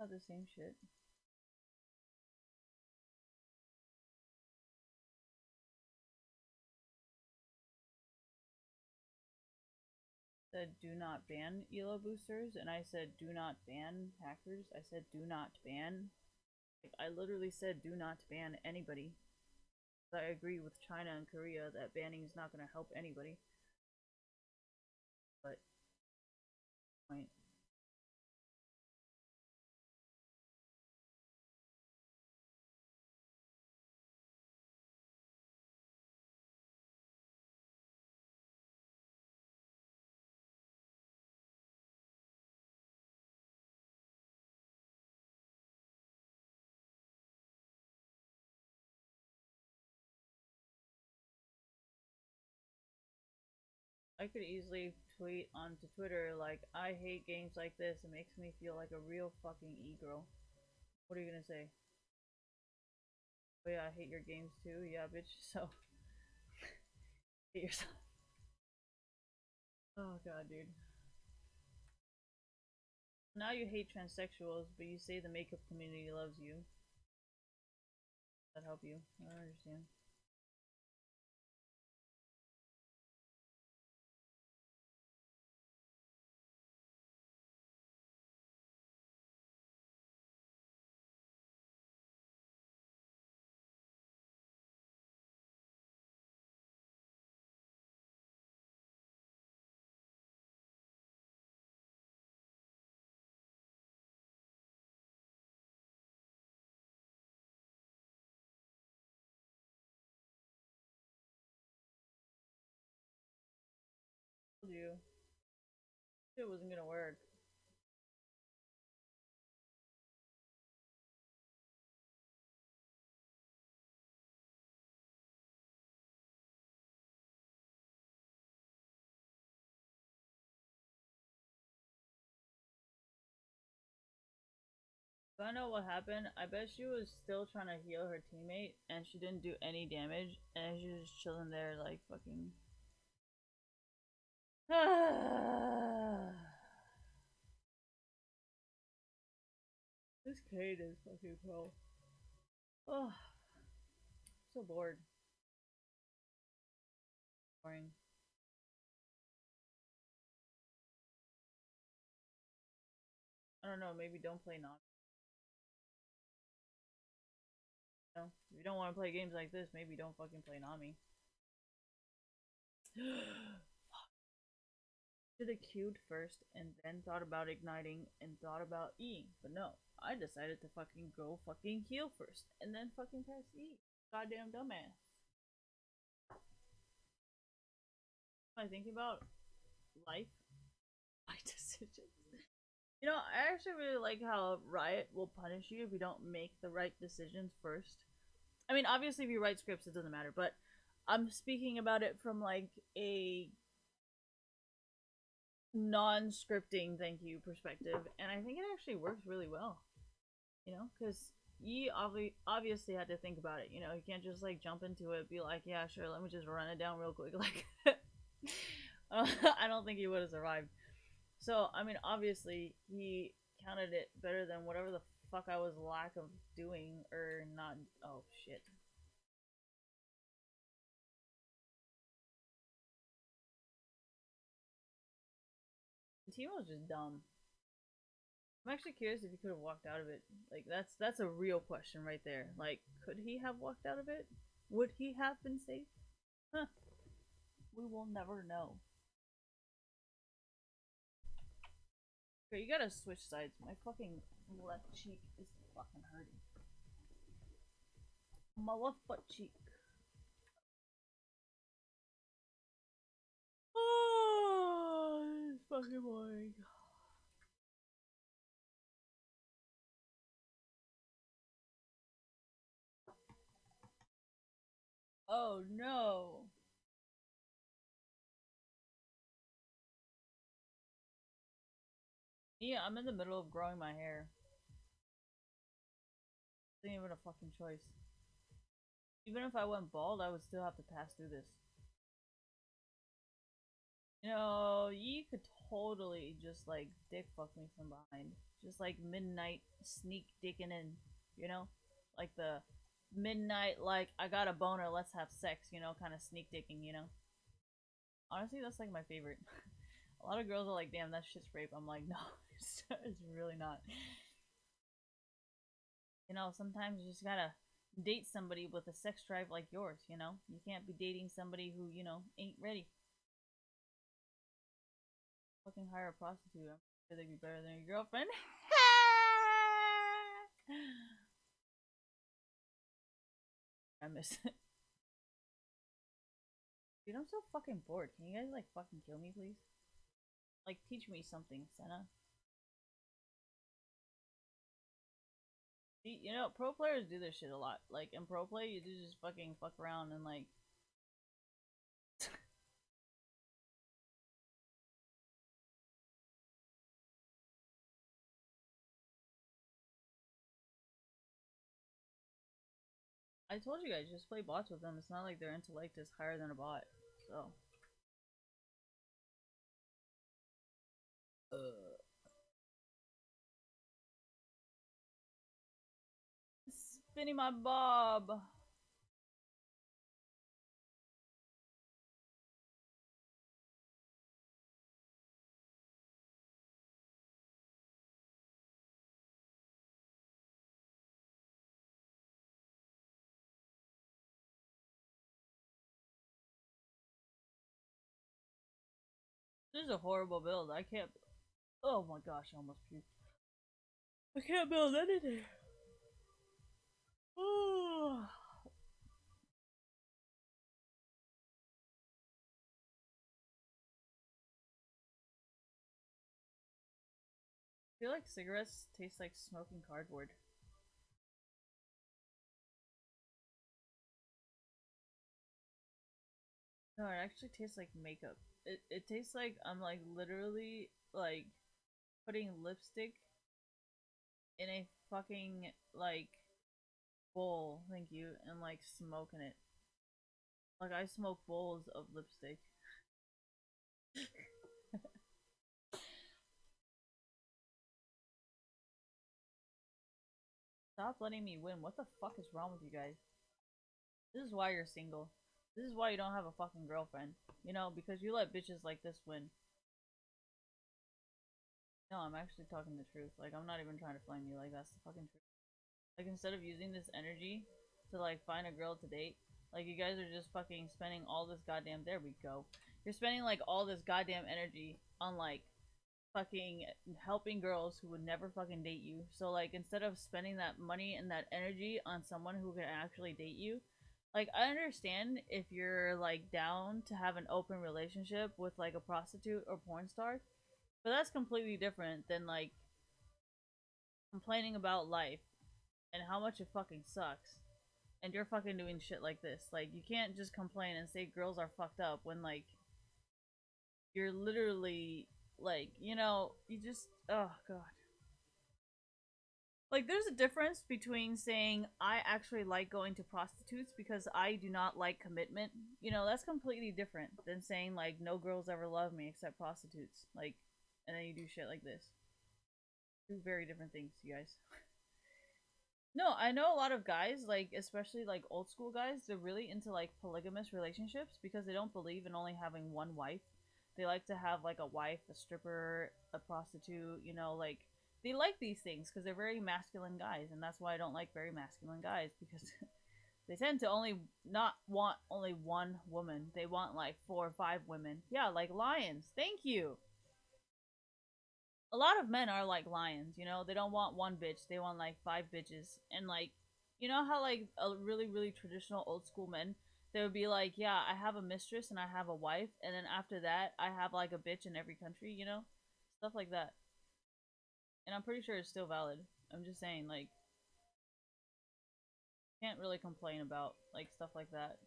Not the same shit. Said do not ban ELO boosters, and I said do not ban hackers. I said do not ban. Like, I literally said do not ban anybody. I agree with China and Korea that banning is not going to help anybody. But point. I could easily tweet onto Twitter like, I hate games like this. It makes me feel like a real fucking e-girl. What are you gonna say? Oh yeah, I hate your games too. Yeah, bitch. So hate yourself. Oh god, dude. Now you hate transsexuals, but you say the makeup community loves you. Does that help you? I don't understand. I told you. It wasn't gonna work. If I know what happened, I bet she was still trying to heal her teammate and she didn't do any damage and she was just chilling there like fucking. This Kate is fucking pro. Oh, so bored. Boring. I don't know, maybe don't play non. You know? If you don't want to play games like this, maybe don't fucking play Nami. Should have queued first and then thought about igniting and thought about E. But no, I decided to fucking go fucking heal first and then fucking press E. Goddamn dumbass. Am I thinking about life? My decisions. You know, I actually really like how Riot will punish you if you don't make the right decisions first. I mean, obviously, if you write scripts, it doesn't matter, but I'm speaking about it from like a non-scripting thank you perspective, and I think it actually works really well. You know, because you obviously had to think about it. You know, you can't just like jump into it, be like, yeah, sure, let me just run it down real quick. Like, I don't think he would have survived. So, I mean, obviously, he counted it better than whatever the fuck I was lack of doing or not. Oh shit. Teemo's just dumb. I'm actually curious if he could have walked out of it. Like that's a real question right there. Like, could he have walked out of it? Would he have been safe? Huh. We will never know. Okay, you gotta switch sides. My fucking left cheek is fucking hurting. My left butt cheek. Oh, it's fucking boring. Oh no. Yeah, I'm in the middle of growing my hair. It ain't even a fucking choice. Even if I went bald, I would still have to pass through this. You know, you could totally just like dick fuck me from behind. Just like midnight sneak dicking in, you know? Like the midnight, like, I got a boner, let's have sex, you know, kind of sneak dicking, you know? Honestly, that's like my favorite. A lot of girls are like, damn, that shit's rape. I'm like, no, it's really not. You know, sometimes you just gotta date somebody with a sex drive like yours, you know? You can't be dating somebody who, you know, ain't ready. Fucking hire a prostitute. I'm sure they'd be better than your girlfriend. I miss it. Dude, I'm so fucking bored. Can you guys, like, fucking kill me, please? Like, teach me something, Senna. See, you know, pro players do this shit a lot. Like, in pro play, you do just fucking fuck around and, like... I told you guys, just play bots with them. It's not like their intellect is higher than a bot. So... Spinning my bob! This is a horrible build. I can't... Oh my gosh, I almost puked. I can't build anything. I feel like cigarettes taste like smoking cardboard. No, it actually tastes like makeup. It tastes like I'm like literally like putting lipstick in a fucking like bowl, thank you, and like smoking it. Like I smoke bowls of lipstick. Stop letting me win. What the fuck is wrong with you guys? This is why you're single. This is why you don't have a fucking girlfriend. You know, because you let bitches like this win. No, I'm actually talking the truth. Like, I'm not even trying to flame you. Like, that's the fucking truth. Like, instead of using this energy to, like, find a girl to date, like, you guys are just fucking spending all this goddamn... There we go. You're spending, like, all this goddamn energy on, like, fucking helping girls who would never fucking date you. So, like, instead of spending that money and that energy on someone who can actually date you, like, I understand if you're, like, down to have an open relationship with, like, a prostitute or porn star, but that's completely different than, like, complaining about life and how much it fucking sucks. And you're fucking doing shit like this. Like, you can't just complain and say girls are fucked up when, like, you're literally, like, you know, you just, oh god. Like, there's a difference between saying, I actually like going to prostitutes because I do not like commitment. You know, that's completely different than saying, like, no girls ever love me except prostitutes. Like, and then you do shit like this. Two very different things, you guys. No, I know a lot of guys, like, especially, like, old school guys, they're really into, like, polygamous relationships because they don't believe in only having one wife. They like to have, like, a wife, a stripper, a prostitute, you know, like, they like these things because they're very masculine guys, and that's why I don't like very masculine guys, because they tend to only not want only one woman. They want, like, 4 or 5 women. Yeah, like lions. Thank you! A lot of men are like lions, you know? They don't want one bitch, they want like 5 bitches. And like, you know how like a really, really traditional old school men, they would be like, yeah, I have a mistress and I have a wife, and then after that, I have like a bitch in every country, you know? Stuff like that. And I'm pretty sure it's still valid. I'm just saying, like, can't really complain about like stuff like that.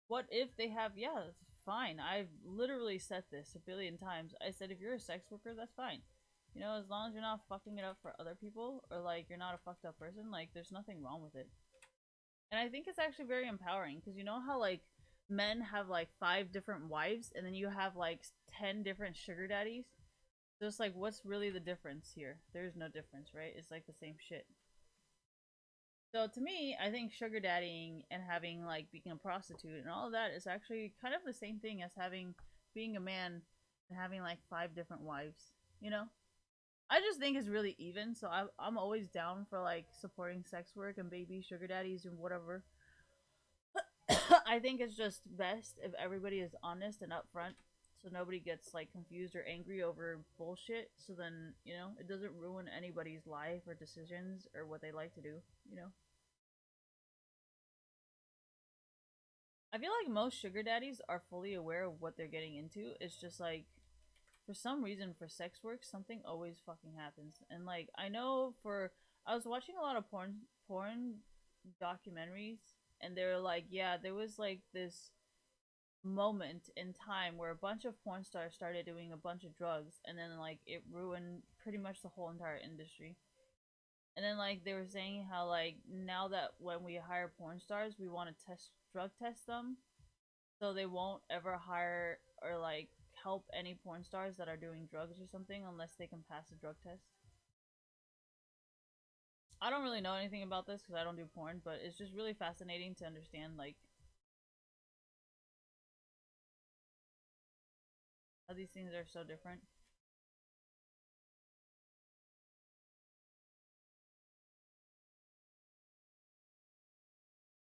What if they have, yeah, that's fine. I've literally said this a billion times. I said if you're a sex worker, that's fine. You know, as long as you're not fucking it up for other people, or like you're not a fucked up person, like there's nothing wrong with it. And I think it's actually very empowering because you know how like men have like 5 different wives, and then you have like 10 different sugar daddies. Just like, what's really the difference here? There's no difference, right? It's like the same shit. So to me, I think sugar daddying and having like being a prostitute and all of that is actually kind of the same thing as having being a man and having like 5 different wives. You know, I just think it's really even. So I'm always down for like supporting sex work and baby sugar daddies and whatever. I think it's just best if everybody is honest and upfront, so nobody gets like confused or angry over bullshit. So then you know it doesn't ruin anybody's life or decisions or what they like to do. You know. I feel like most sugar daddies are fully aware of what they're getting into. It's just like for some reason for sex work something always fucking happens. And like I know for I was watching a lot of porn documentaries and they're like, yeah, there was like this moment in time where a bunch of porn stars started doing a bunch of drugs and then like it ruined pretty much the whole entire industry. And then like they were saying how like now that when we hire porn stars we want to drug test them so they won't ever hire or like help any porn stars that are doing drugs or something unless they can pass a drug test. I don't really know anything about this because I don't do porn, but it's just really fascinating to understand like how these things are so different.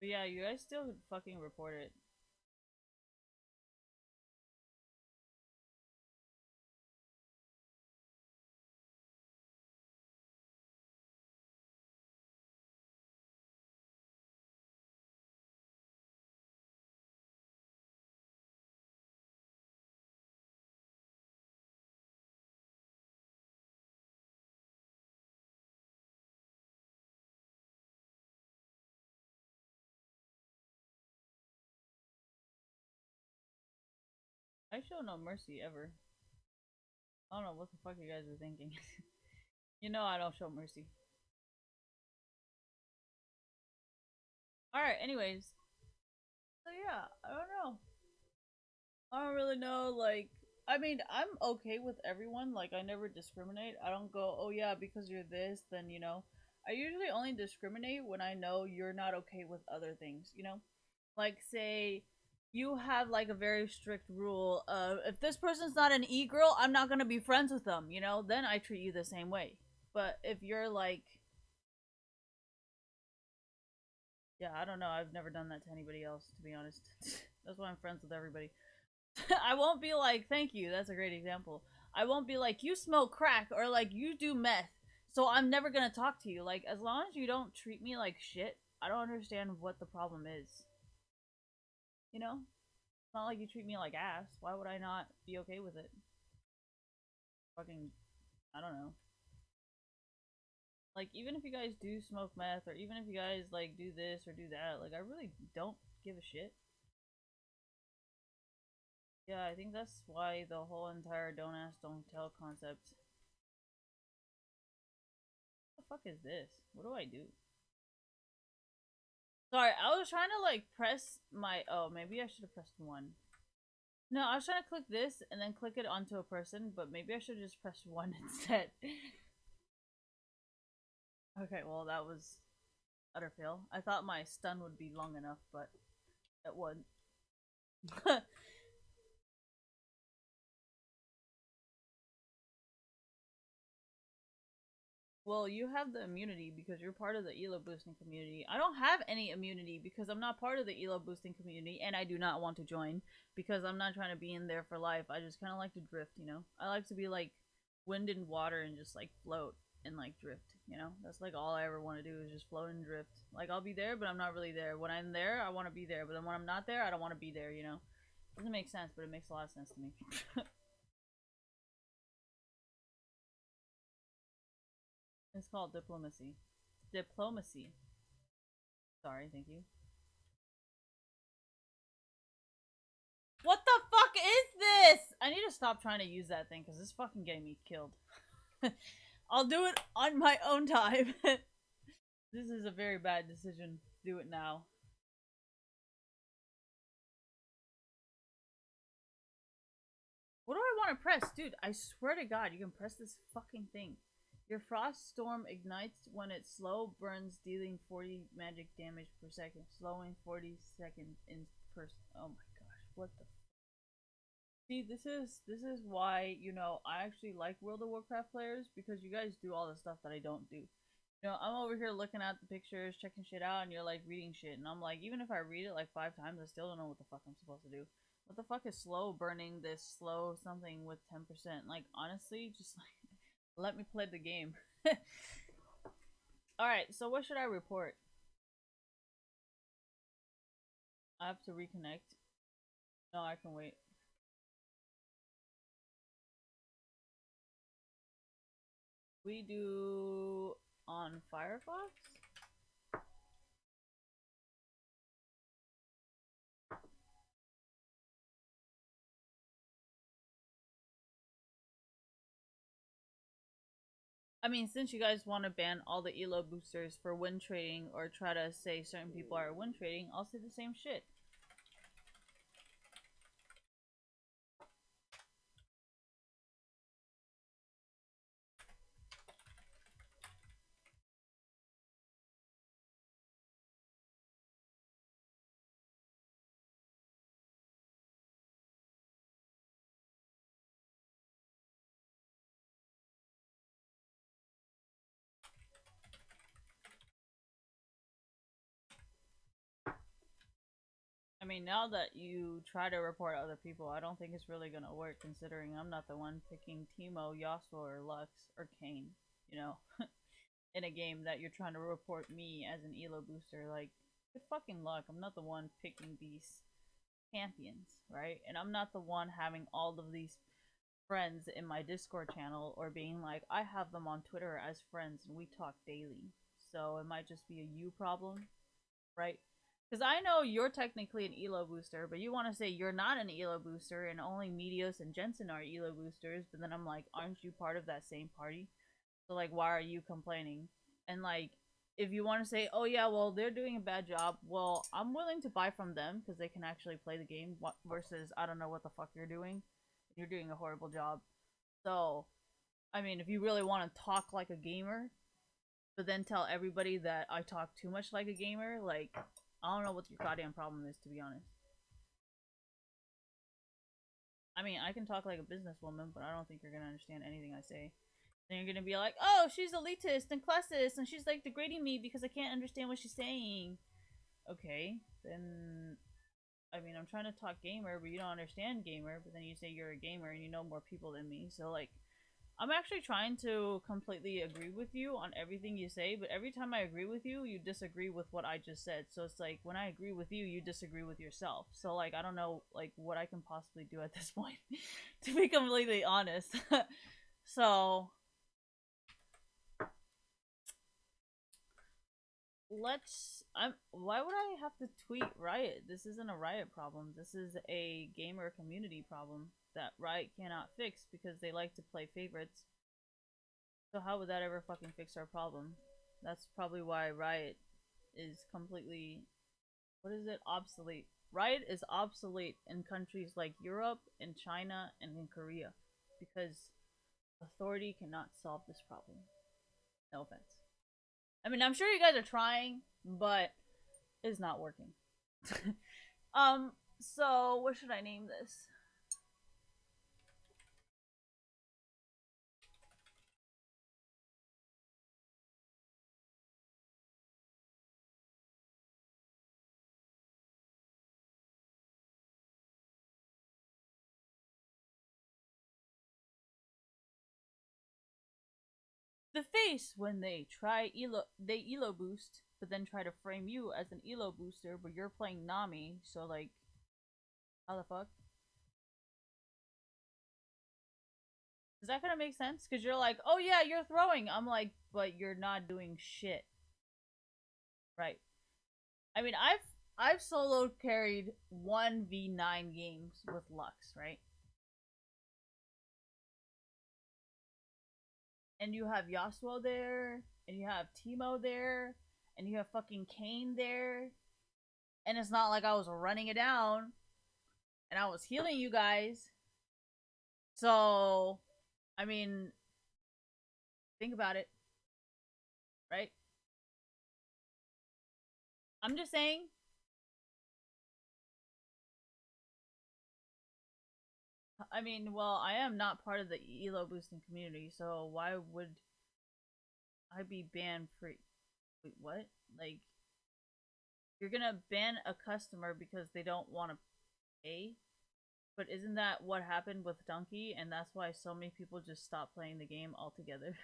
But yeah, you guys still fucking report it. I show no mercy ever. I don't know what the fuck you guys are thinking. You know I don't show mercy. Alright, anyways. So yeah, I don't know. I don't really know, like I mean, I'm okay with everyone. Like I never discriminate. I don't go, oh yeah, because you're this, then you know. I usually only discriminate when I know you're not okay with other things, you know? Like say you have like a very strict rule of if this person's not an e-girl, I'm not gonna be friends with them, you know? Then I treat you the same way. But if you're like yeah, I don't know. I've never done that to anybody else, to be honest. That's why I'm friends with everybody. I won't be like, thank you, that's a great example. I won't be like, you smoke crack or like you do meth, so I'm never gonna talk to you. Like, as long as you don't treat me like shit, I don't understand what the problem is. You know? It's not like you treat me like ass. Why would I not be okay with it? Fucking, I don't know. Like, even if you guys do smoke meth, or even if you guys, like, do this or do that, like, I really don't give a shit. Yeah, I think that's why the whole entire don't ask, don't tell concept. What the fuck is this? What do I do? Sorry, I was trying to like press my. Oh, maybe I should have pressed one. No, I was trying to click this and then click it onto a person, but maybe I should have just pressed one instead. Okay, well that was utter fail. I thought my stun would be long enough, but it wasn't. Well, you have the immunity because you're part of the elo boosting community. I don't have any immunity because I'm not part of the elo boosting community, and I do not want to join because I'm not trying to be in there for life. I just kind of like to drift, you know. I like to be like wind and water and just like float and like drift, you know. That's like all I ever want to do is just float and drift. Like I'll be there, but I'm not really there. When I'm there, I want to be there, but then when I'm not there, I don't want to be there, you know. Doesn't make sense, but it makes a lot of sense to me. It's called diplomacy. Diplomacy. Sorry, thank you. What the fuck is this? I need to stop trying to use that thing because it's fucking getting me killed. I'll do it on my own time. This is a very bad decision. Do it now. What do I want to press? Dude, I swear to God, you can press this fucking thing. Your Frost Storm ignites when it's slow, burns, dealing 40 magic damage per second, slowing 40 seconds in per. Oh my gosh, what the? See, this is why I actually like World of Warcraft players, because you guys do all the stuff that I don't do. I'm over here looking at the pictures, checking shit out, and you're like reading shit, and I'm like, even if I read it like 5 times, I still don't know what the fuck I'm supposed to do. What the fuck is slow burning this slow something with 10%? Like, honestly, just like, let me play the game. Alright, so what should I report? I have to reconnect. No, I can wait. We do on Firefox? I mean, since you guys want to ban all the elo boosters for win trading or try to say certain people are win trading, I'll say the same shit. I mean, now that you try to report other people, I don't think it's really gonna work, considering I'm not the one picking Teemo, Yasuo, or Lux, or Kayn, in a game that you're trying to report me as an elo booster. Like, good fucking luck. I'm not the one picking these champions, right? And I'm not the one having all of these friends in my Discord channel, or being like, I have them on Twitter as friends and we talk daily. So it might just be a you problem, right? Because I know you're technically an elo booster, but you want to say you're not an elo booster and only Meteos and Jensen are elo boosters, but then I'm like, aren't you part of that same party? So, like, why are you complaining? And, like, if you want to say, oh yeah, well, they're doing a bad job, well, I'm willing to buy from them because they can actually play the game, versus I don't know what the fuck you're doing. You're doing a horrible job. So, I mean, if you really want to talk like a gamer, but then tell everybody that I talk too much like a gamer, like, I don't know what your goddamn problem is, to be honest. I mean, I can talk like a businesswoman, but I don't think you're gonna understand anything I say. Then you're gonna be like, oh, she's elitist and classist, and she's like degrading me because I can't understand what she's saying. Okay, then I mean, I'm trying to talk gamer, but you don't understand gamer. But then you say you're a gamer and you know more people than me. So like, I'm actually trying to completely agree with you on everything you say, but every time I agree with you, you disagree with what I just said. So it's like, when I agree with you, you disagree with yourself. So like, I don't know like what I can possibly do at this point, to be completely honest. So why would I have to tweet Riot? This isn't a Riot problem. This is a gamer community problem that Riot cannot fix because they like to play favorites. So how would that ever fucking fix our problem? That's probably why Riot is completely, what is it, obsolete. Riot is obsolete in countries like Europe and China and in Korea because authority cannot solve this problem. No offense. I mean, I'm sure you guys are trying, but it's not working. So what should I name this? The face when they elo boost, but then try to frame you as an elo booster, but you're playing Nami, so like, how the fuck? Is that gonna make sense? Because you're like, oh yeah, you're throwing. I'm like, but you're not doing shit. Right. I mean, I've solo carried 1v9 games with Lux, right? and you have Yasuo there, and you have Timo there, and you have fucking Kane there, and it's not like I was running it down and I was healing you guys. So, I mean, think about it, right? I'm just saying. I mean, well, I am not part of the elo boosting community, so why would I be banned for? Wait, what? Like, you're gonna ban a customer because they don't want to pay? But isn't that what happened with Donkey? And that's why so many people just stopped playing the game altogether.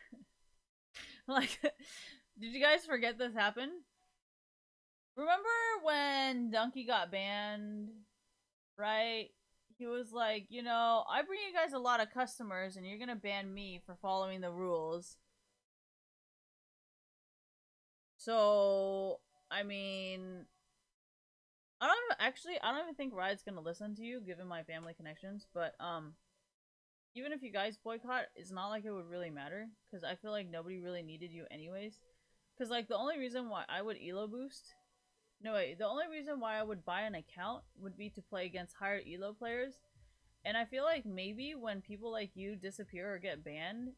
Like, did you guys forget this happened? Remember when Donkey got banned, right? He was like, you know, I bring you guys a lot of customers and you're gonna ban me for following the rules. So, I mean, I don't even think Riot's gonna listen to you given my family connections, but even if you guys boycott, it's not like it would really matter because I feel like nobody really needed you anyways. Because like the only reason why I would elo boost, no wait, the only reason why I would buy an account would be to play against higher elo players. And I feel like maybe when people like you disappear or get banned,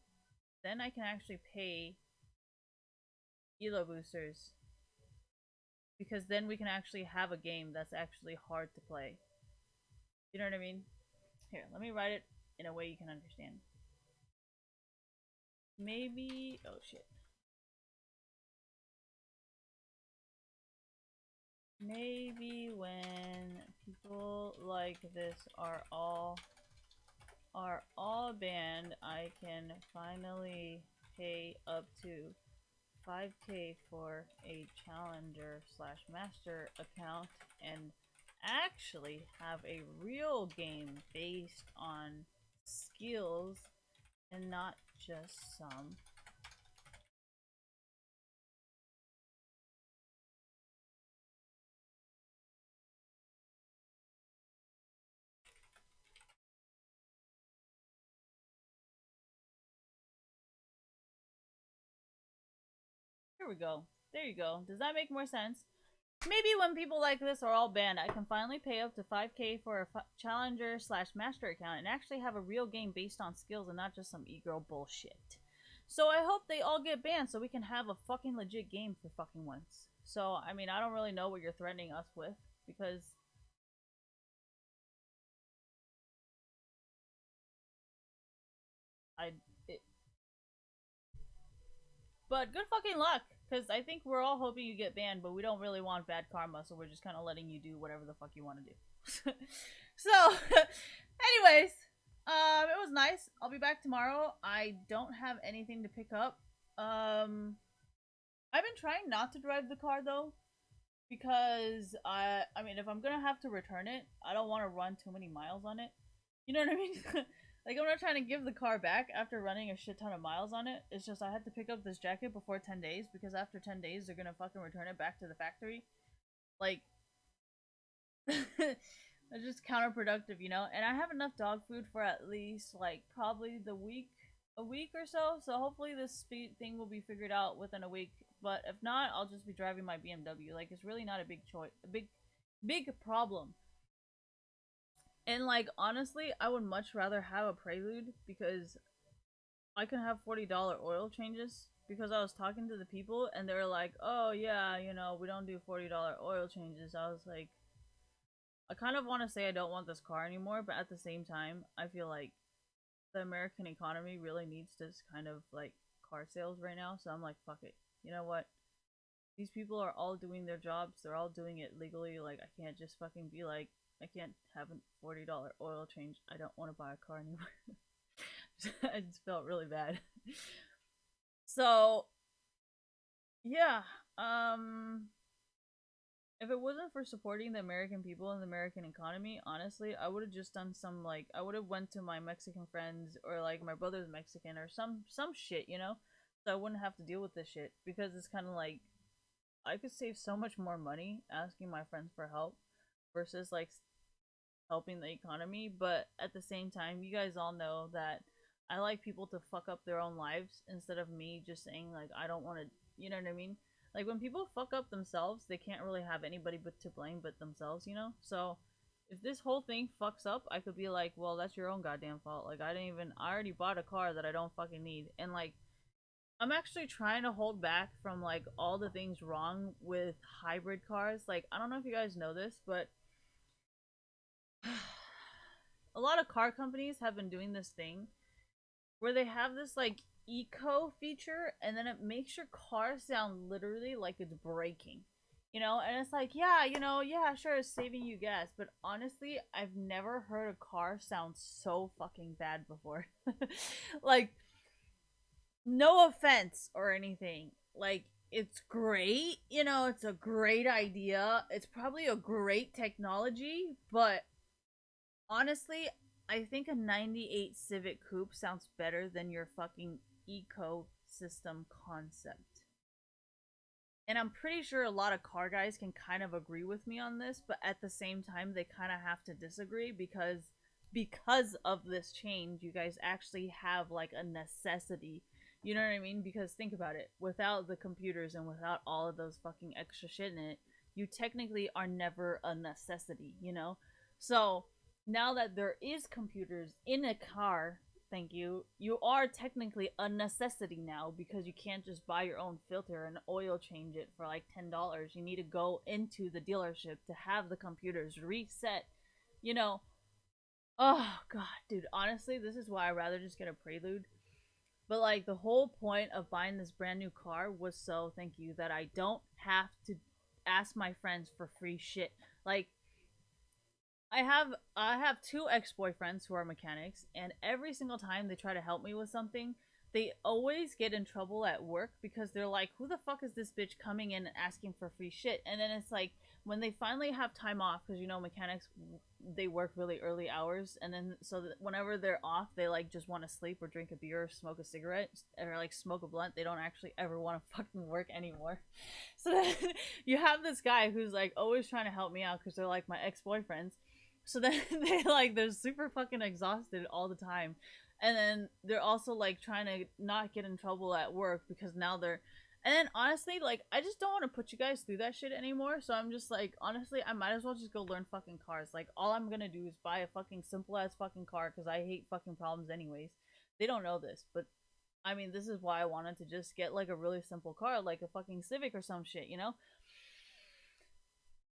then I can actually pay elo boosters because then we can actually have a game that's actually hard to play. You know what I mean? Here, let me write it in a way you can understand. Maybe, oh shit. Maybe when people like this are all banned, I can finally pay up to 5k for a challenger slash master account and actually have a real game based on skills and not just some. Here we go. There you go. Does that make more sense? Maybe when people like this are all banned, I can finally pay up to 5k for a challenger slash master account and actually have a real game based on skills and not just some e-girl bullshit. So I hope they all get banned so we can have a fucking legit game for fucking once. So, I mean, I don't really know what you're threatening us with because I. It, but good fucking luck because I think we're all hoping you get banned, but we don't really want bad karma, so we're just kind of letting you do whatever the fuck you want to do. So, anyways, it was nice. I'll be back tomorrow. I don't have anything to pick up. I've been trying not to drive the car though, because I mean, if I'm gonna have to return it, I don't want to run too many miles on it. You know what I mean? Like, I'm not trying to give the car back after running a shit ton of miles on it. It's just I had to pick up this jacket before 10 days because after 10 days they're gonna fucking return it back to the factory. Like, it's just counterproductive, you know? And I have enough dog food for at least, like, probably a week or so. So hopefully this speed thing will be figured out within a week. But if not, I'll just be driving my BMW. Like, it's really not a big choice, big problem. And, like, honestly, I would much rather have a Prelude because I can have $40 oil changes. Because I was talking to the people and they were like, oh, yeah, you know, we don't do $40 oil changes. I was like, I kind of want to say I don't want this car anymore, but at the same time, I feel like the American economy really needs this kind of like car sales right now. So I'm like, fuck it. You know what? These people are all doing their jobs. They're all doing it legally. Like, I can't just fucking be like, I can't have a $40 oil change. I don't want to buy a car anymore. I just felt really bad. So, yeah. If it wasn't for supporting the American people and the American economy, honestly, I would have just done some like I would have went to my Mexican friends or like my brother's Mexican or some shit, you know, so I wouldn't have to deal with this shit because it's kind of like I could save so much more money asking my friends for help versus like helping the economy. But at the same time, you guys all know that I like people to fuck up their own lives instead of me just saying like I don't want to, you know what I mean? Like when people fuck up themselves, they can't really have anybody but to blame but themselves, you know? So if this whole thing fucks up, I could be like, well, that's your own goddamn fault. Like I already bought a car that I don't fucking need. And like I'm actually trying to hold back from like all the things wrong with hybrid cars. Like I don't know if you guys know this, but a lot of car companies have been doing this thing where they have this like eco feature and then it makes your car sound literally like it's braking. You know, and it's like, yeah, you know, yeah, sure, it's saving you gas, but honestly, I've never heard a car sound so fucking bad before. Like, no offense or anything. Like, it's great, you know, it's a great idea. It's probably a great technology, but honestly, I think a 98 Civic Coupe sounds better than your fucking ecosystem concept. And I'm pretty sure a lot of car guys can kind of agree with me on this, but at the same time they kind of have to disagree because of this change, you guys actually have like a necessity. You know what I mean? Because think about it. Without the computers and without all of those fucking extra shit in it, you technically are never a necessity, you know? So, now that there is computers in a car, thank you, you are technically a necessity now because you can't just buy your own filter and oil change it for like $10. You need to go into the dealership to have the computers reset, you know. Oh god, dude, honestly, this is why I'd rather just get a Prelude. But like the whole point of buying this brand new car was so, thank you, that I don't have to ask my friends for free shit. Like I have two ex-boyfriends who are mechanics, and every single time they try to help me with something, they always get in trouble at work because they're like, "Who the fuck is this bitch coming in and asking for free shit?" And then it's like when they finally have time off, because you know mechanics they work really early hours, and then so that whenever they're off, they like just want to sleep or drink a beer or smoke a cigarette or like smoke a blunt. They don't actually ever want to fucking work anymore. So then you have this guy who's like always trying to help me out because they're like my ex-boyfriends, so then they're super fucking exhausted all the time. And then they're also like trying to not get in trouble at work because now they're and then honestly, like I just don't want to put you guys through that shit anymore. So I'm just like, honestly, I might as well just go learn fucking cars. Like all I'm gonna do is buy a fucking simple ass fucking car because I hate fucking problems anyways. They don't know this, but I mean, this is why I wanted to just get like a really simple car, like a fucking Civic or some shit, you know?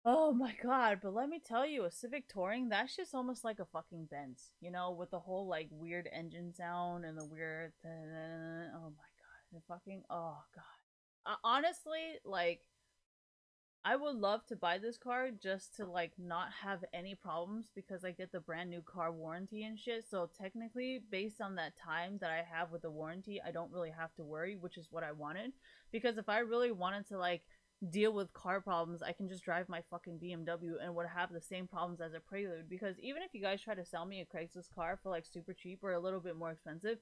Oh my god, but let me tell you, a Civic Touring, that shit's almost like a fucking Benz, you know, with the whole like weird engine sound and the weird. Oh my god, the fucking. Oh god. Honestly, like, I would love to buy this car just to like not have any problems because I get the brand new car warranty and shit. So technically, based on that time that I have with the warranty, I don't really have to worry, which is what I wanted. Because if I really wanted to like deal with car problems, I can just drive my fucking BMW and would have the same problems as a Prelude. Because even if you guys try to sell me a Craigslist car for like super cheap or a little bit more expensive,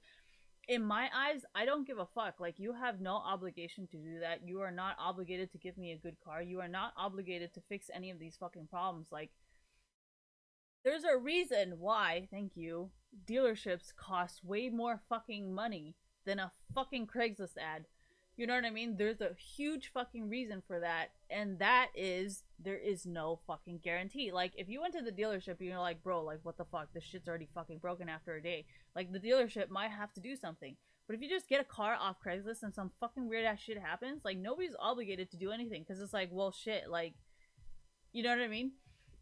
in my eyes, I don't give a fuck. Like, you have no obligation to do that. You are not obligated to give me a good car. You are not obligated to fix any of these fucking problems. Like, there's a reason why, thank you, dealerships cost way more fucking money than a fucking Craigslist ad. You know what I mean? There's a huge fucking reason for that, and that is there is no fucking guarantee. Like, if you went to the dealership and you're like, bro, like, what the fuck? This shit's already fucking broken after a day. Like, the dealership might have to do something. But if you just get a car off Craigslist and some fucking weird ass shit happens, like, nobody's obligated to do anything because it's like, well, shit, like, you know what I mean?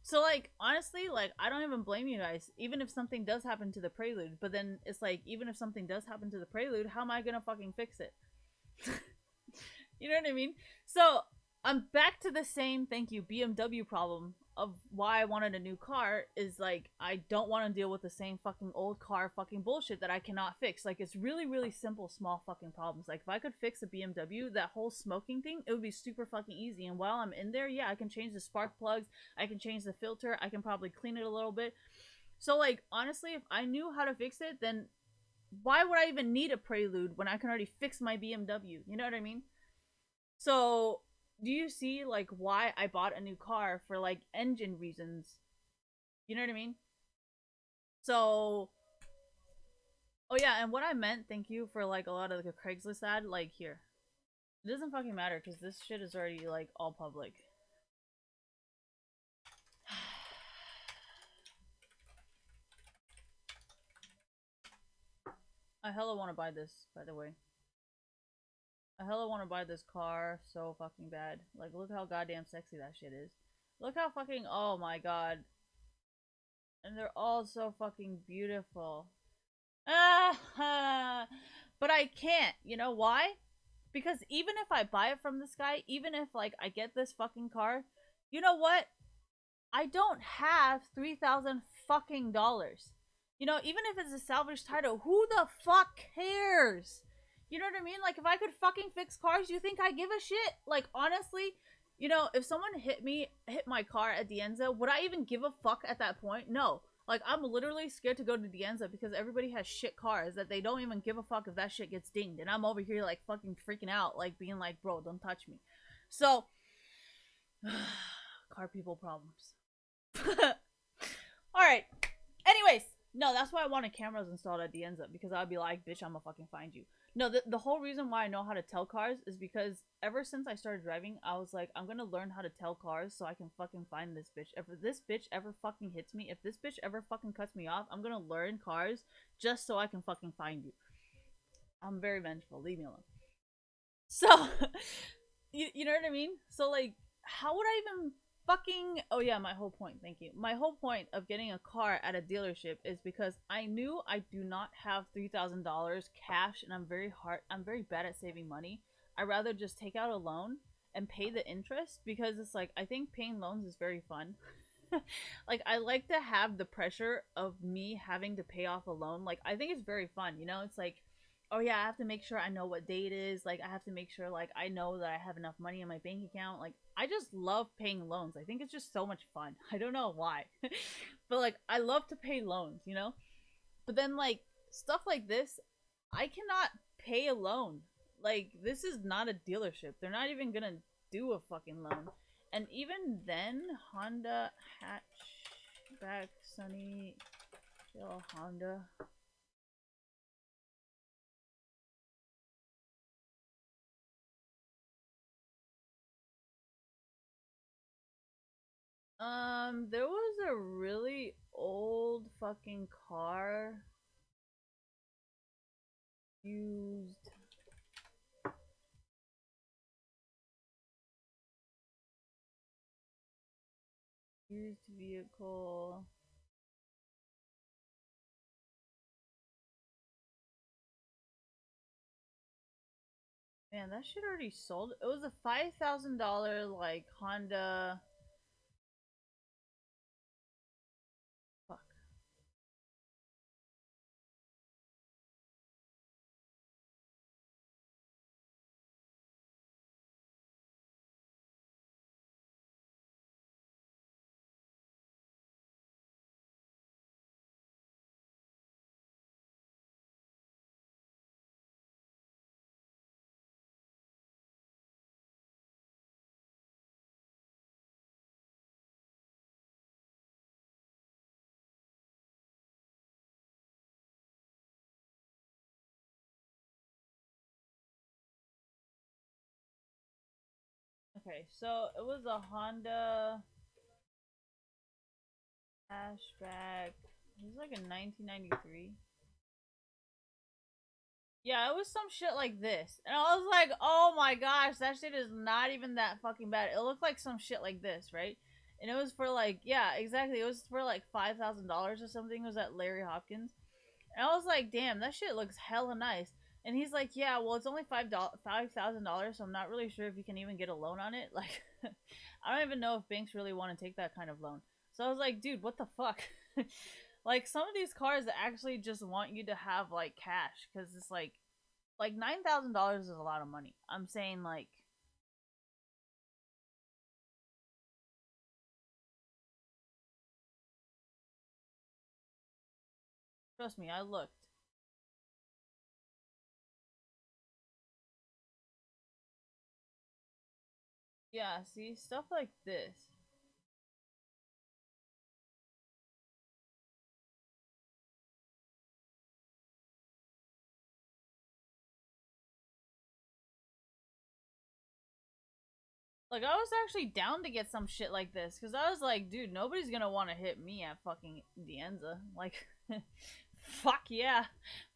So like honestly, like I don't even blame you guys, even if something does happen to the Prelude. But then it's like, even if something does happen to the Prelude, how am I gonna fucking fix it? You know what I mean? So I'm back to the same thank you BMW problem of why I wanted a new car is like I don't want to deal with the same fucking old car fucking bullshit that I cannot fix. Like it's really really simple small fucking problems. Like if I could fix a BMW, that whole smoking thing, it would be super fucking easy. And while I'm in there, yeah, I can change the spark plugs, I can change the filter, I can probably clean it a little bit. So like honestly, if I knew how to fix it, then why would I even need a Prelude when I can already fix my BMW? You know what I mean? So, do you see like why I bought a new car for like engine reasons? You know what I mean? So, Oh yeah, and what I meant, thank you for like a lot of the Craigslist ad, like here. It doesn't fucking matter because this shit is already like all public. I hella want to buy this, by the way. I hella want to buy this car so fucking bad. Like, look how goddamn sexy that shit is. Look how fucking, oh my god. And they're all so fucking beautiful. Ah, but I can't. You know why? Because even if I buy it from this guy, even if like I get this fucking car, you know what? I don't have 3,000 fucking dollars. You know, even if it's a salvage title, who the fuck cares? You know what I mean? Like, if I could fucking fix cars, you think I give a shit? Like, honestly, you know, if someone hit my car at Dienza, would I even give a fuck at that point? No. Like, I'm literally scared to go to Dienza because everybody has shit cars that they don't even give a fuck if that shit gets dinged. And I'm over here, like, fucking freaking out, like, being like, bro, don't touch me. So, car people problems. Alright. Anyways, no, that's why I wanted cameras installed at Dienza because I'd be like, bitch, I'm gonna fucking find you. No, the whole reason why I know how to tell cars is because ever since I started driving, I was like, I'm gonna learn how to tell cars so I can fucking find this bitch. If this bitch ever fucking hits me, if this bitch ever fucking cuts me off, I'm gonna learn cars just so I can fucking find you. I'm very vengeful. Leave me alone. So, you know what I mean? So, like, how would I even fucking. Oh, yeah, my whole point. Thank you. My whole point of getting a car at a dealership is because I knew I do not have $3,000 cash and I'm very bad at saving money. I'd rather just take out a loan and pay the interest because it's like, I think paying loans is very fun. Like, I like to have the pressure of me having to pay off a loan. Like, I think it's very fun, you know? It's like, oh yeah, I have to make sure I know what day it is. Like, I have to make sure, like, I know that I have enough money in my bank account. Like, I just love paying loans. I think it's just so much fun. I don't know why. But, like, I love to pay loans, you know? But then, like, stuff like this, I cannot pay a loan. Like, this is not a dealership. They're not even gonna do a fucking loan. And even then, Honda hatchback Sunny Honda. There was a really old fucking car used used vehicle. Man, that shit already sold. It was a $5,000 like Honda. Fuck. Okay, so it was a Honda hatchback. It was like a 1993. Yeah, it was some shit like this. And I was like, oh my gosh, that shit is not even that fucking bad. It looked like some shit like this, right? And it was for like, yeah, exactly. It was for like $5,000 or something. It was at Larry Hopkins. And I was like, damn, that shit looks hella nice. And he's like, yeah, well, it's only $5,000, so I'm not really sure if you can even get a loan on it. Like, I don't even know if banks really want to take that kind of loan. So I was like, dude, what the fuck? Like, some of these cars actually just want you to have like cash because it's like $9,000 is a lot of money. I'm saying like, trust me, I looked. Yeah, see stuff like this. Like, I was actually down to get some shit like this, because I was like, dude, nobody's gonna want to hit me at fucking Dienza. Like, fuck yeah.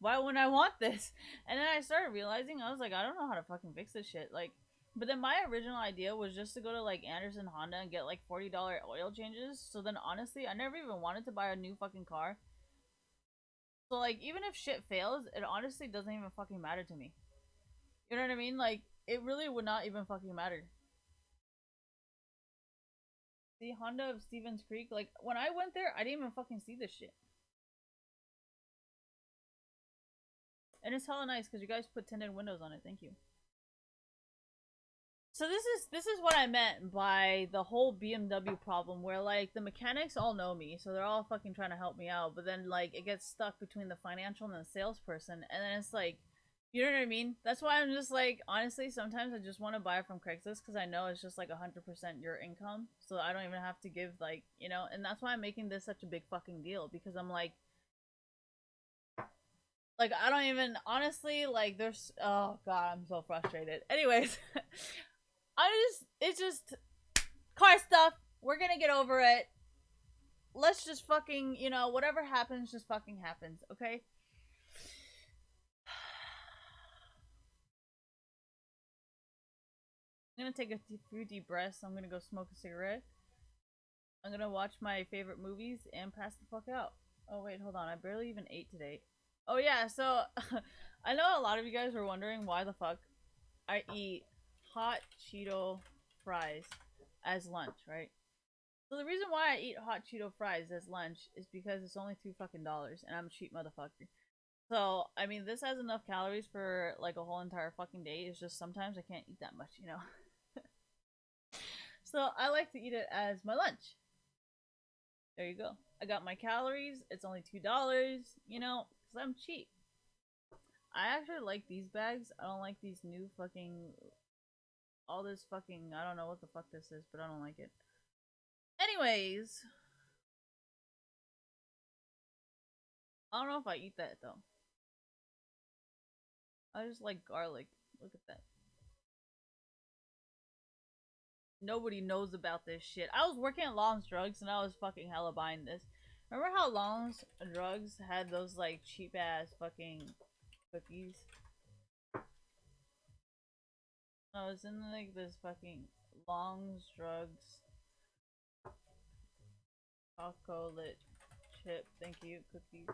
Why wouldn't I want this? And then I started realizing, I was like, I don't know how to fucking fix this shit. Like, but then my original idea was just to go to, like, Anderson Honda and get, like, $40 oil changes. So then, honestly, I never even wanted to buy a new fucking car. So, like, even if shit fails, it honestly doesn't even fucking matter to me. You know what I mean? Like, it really would not even fucking matter. The Honda of Stevens Creek, like, when I went there, I didn't even fucking see this shit. And it's hella nice because you guys put tinted windows on it. Thank you. So this is what I meant by the whole BMW problem, where like the mechanics all know me, so they're all fucking trying to help me out, but then like it gets stuck between the financial and the salesperson, and then it's like, you know what I mean? That's why I'm just like, honestly, sometimes I just want to buy from Craigslist because I know it's just like 100% your income, so I don't even have to give like, you know, and that's why I'm making this such a big fucking deal, because I'm like I don't even honestly like there's oh god, I'm so frustrated. Anyways, it's just car stuff. We're gonna get over it. Let's just fucking, you know, whatever happens, just fucking happens, okay? I'm gonna take a few deep breaths. I'm gonna go smoke a cigarette. I'm gonna watch my favorite movies and pass the fuck out. Oh wait, hold on. I barely even ate today. Oh yeah, so I know a lot of you guys were wondering why the fuck I eat hot Cheeto fries as lunch, right? So the reason why I eat hot Cheeto fries as lunch is because it's only $2 fucking dollars and I'm a cheap motherfucker. So, I mean, this has enough calories for like a whole entire fucking day. It's just sometimes I can't eat that much, you know? So, I like to eat it as my lunch. There you go. I got my calories. It's only $2, you know, because I'm cheap. I actually like these bags. I don't like these new fucking. All this fucking. I don't know what the fuck this is, but I don't like it. Anyways, I don't know if I eat that though. I just like garlic. Look at that. Nobody knows about this shit. I was working at Long's Drugs and I was fucking hella buying this. Remember how Long's Drugs had those like cheap ass fucking cookies? I was in like this fucking Long's Drugs chocolate chip, thank you, cookies.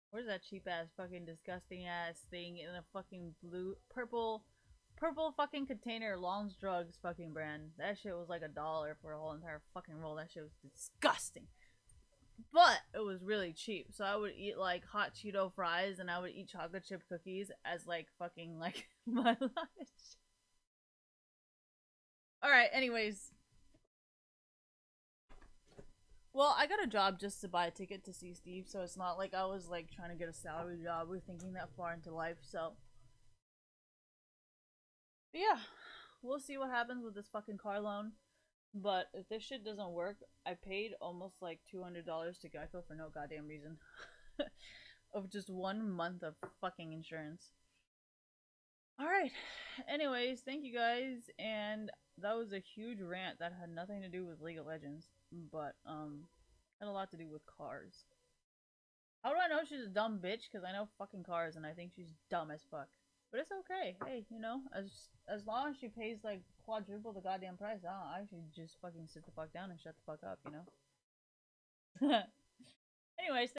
Where's that cheap ass fucking disgusting ass thing in a fucking blue purple fucking container, Long's Drugs fucking brand. That shit was like $1 for a whole entire fucking roll. That shit was disgusting. But it was really cheap. So I would eat like hot Cheeto fries and I would eat chocolate chip cookies as like fucking like my lunch. Alright, anyways. Well, I got a job just to buy a ticket to see Steve, so it's not like I was like trying to get a salary job or thinking that far into life, so. But yeah, we'll see what happens with this fucking car loan. But if this shit doesn't work, I paid almost like $200 to Geico for no goddamn reason. Of just 1 month of fucking insurance. Alright. Anyways, thank you guys, and that was a huge rant that had nothing to do with League of Legends, but had a lot to do with cars. How do I know she's a dumb bitch? Because I know fucking cars and I think she's dumb as fuck. But it's okay. Hey, you know, as long as she pays like quadruple the goddamn price, I should just fucking sit the fuck down and shut the fuck up, you know? Anyways,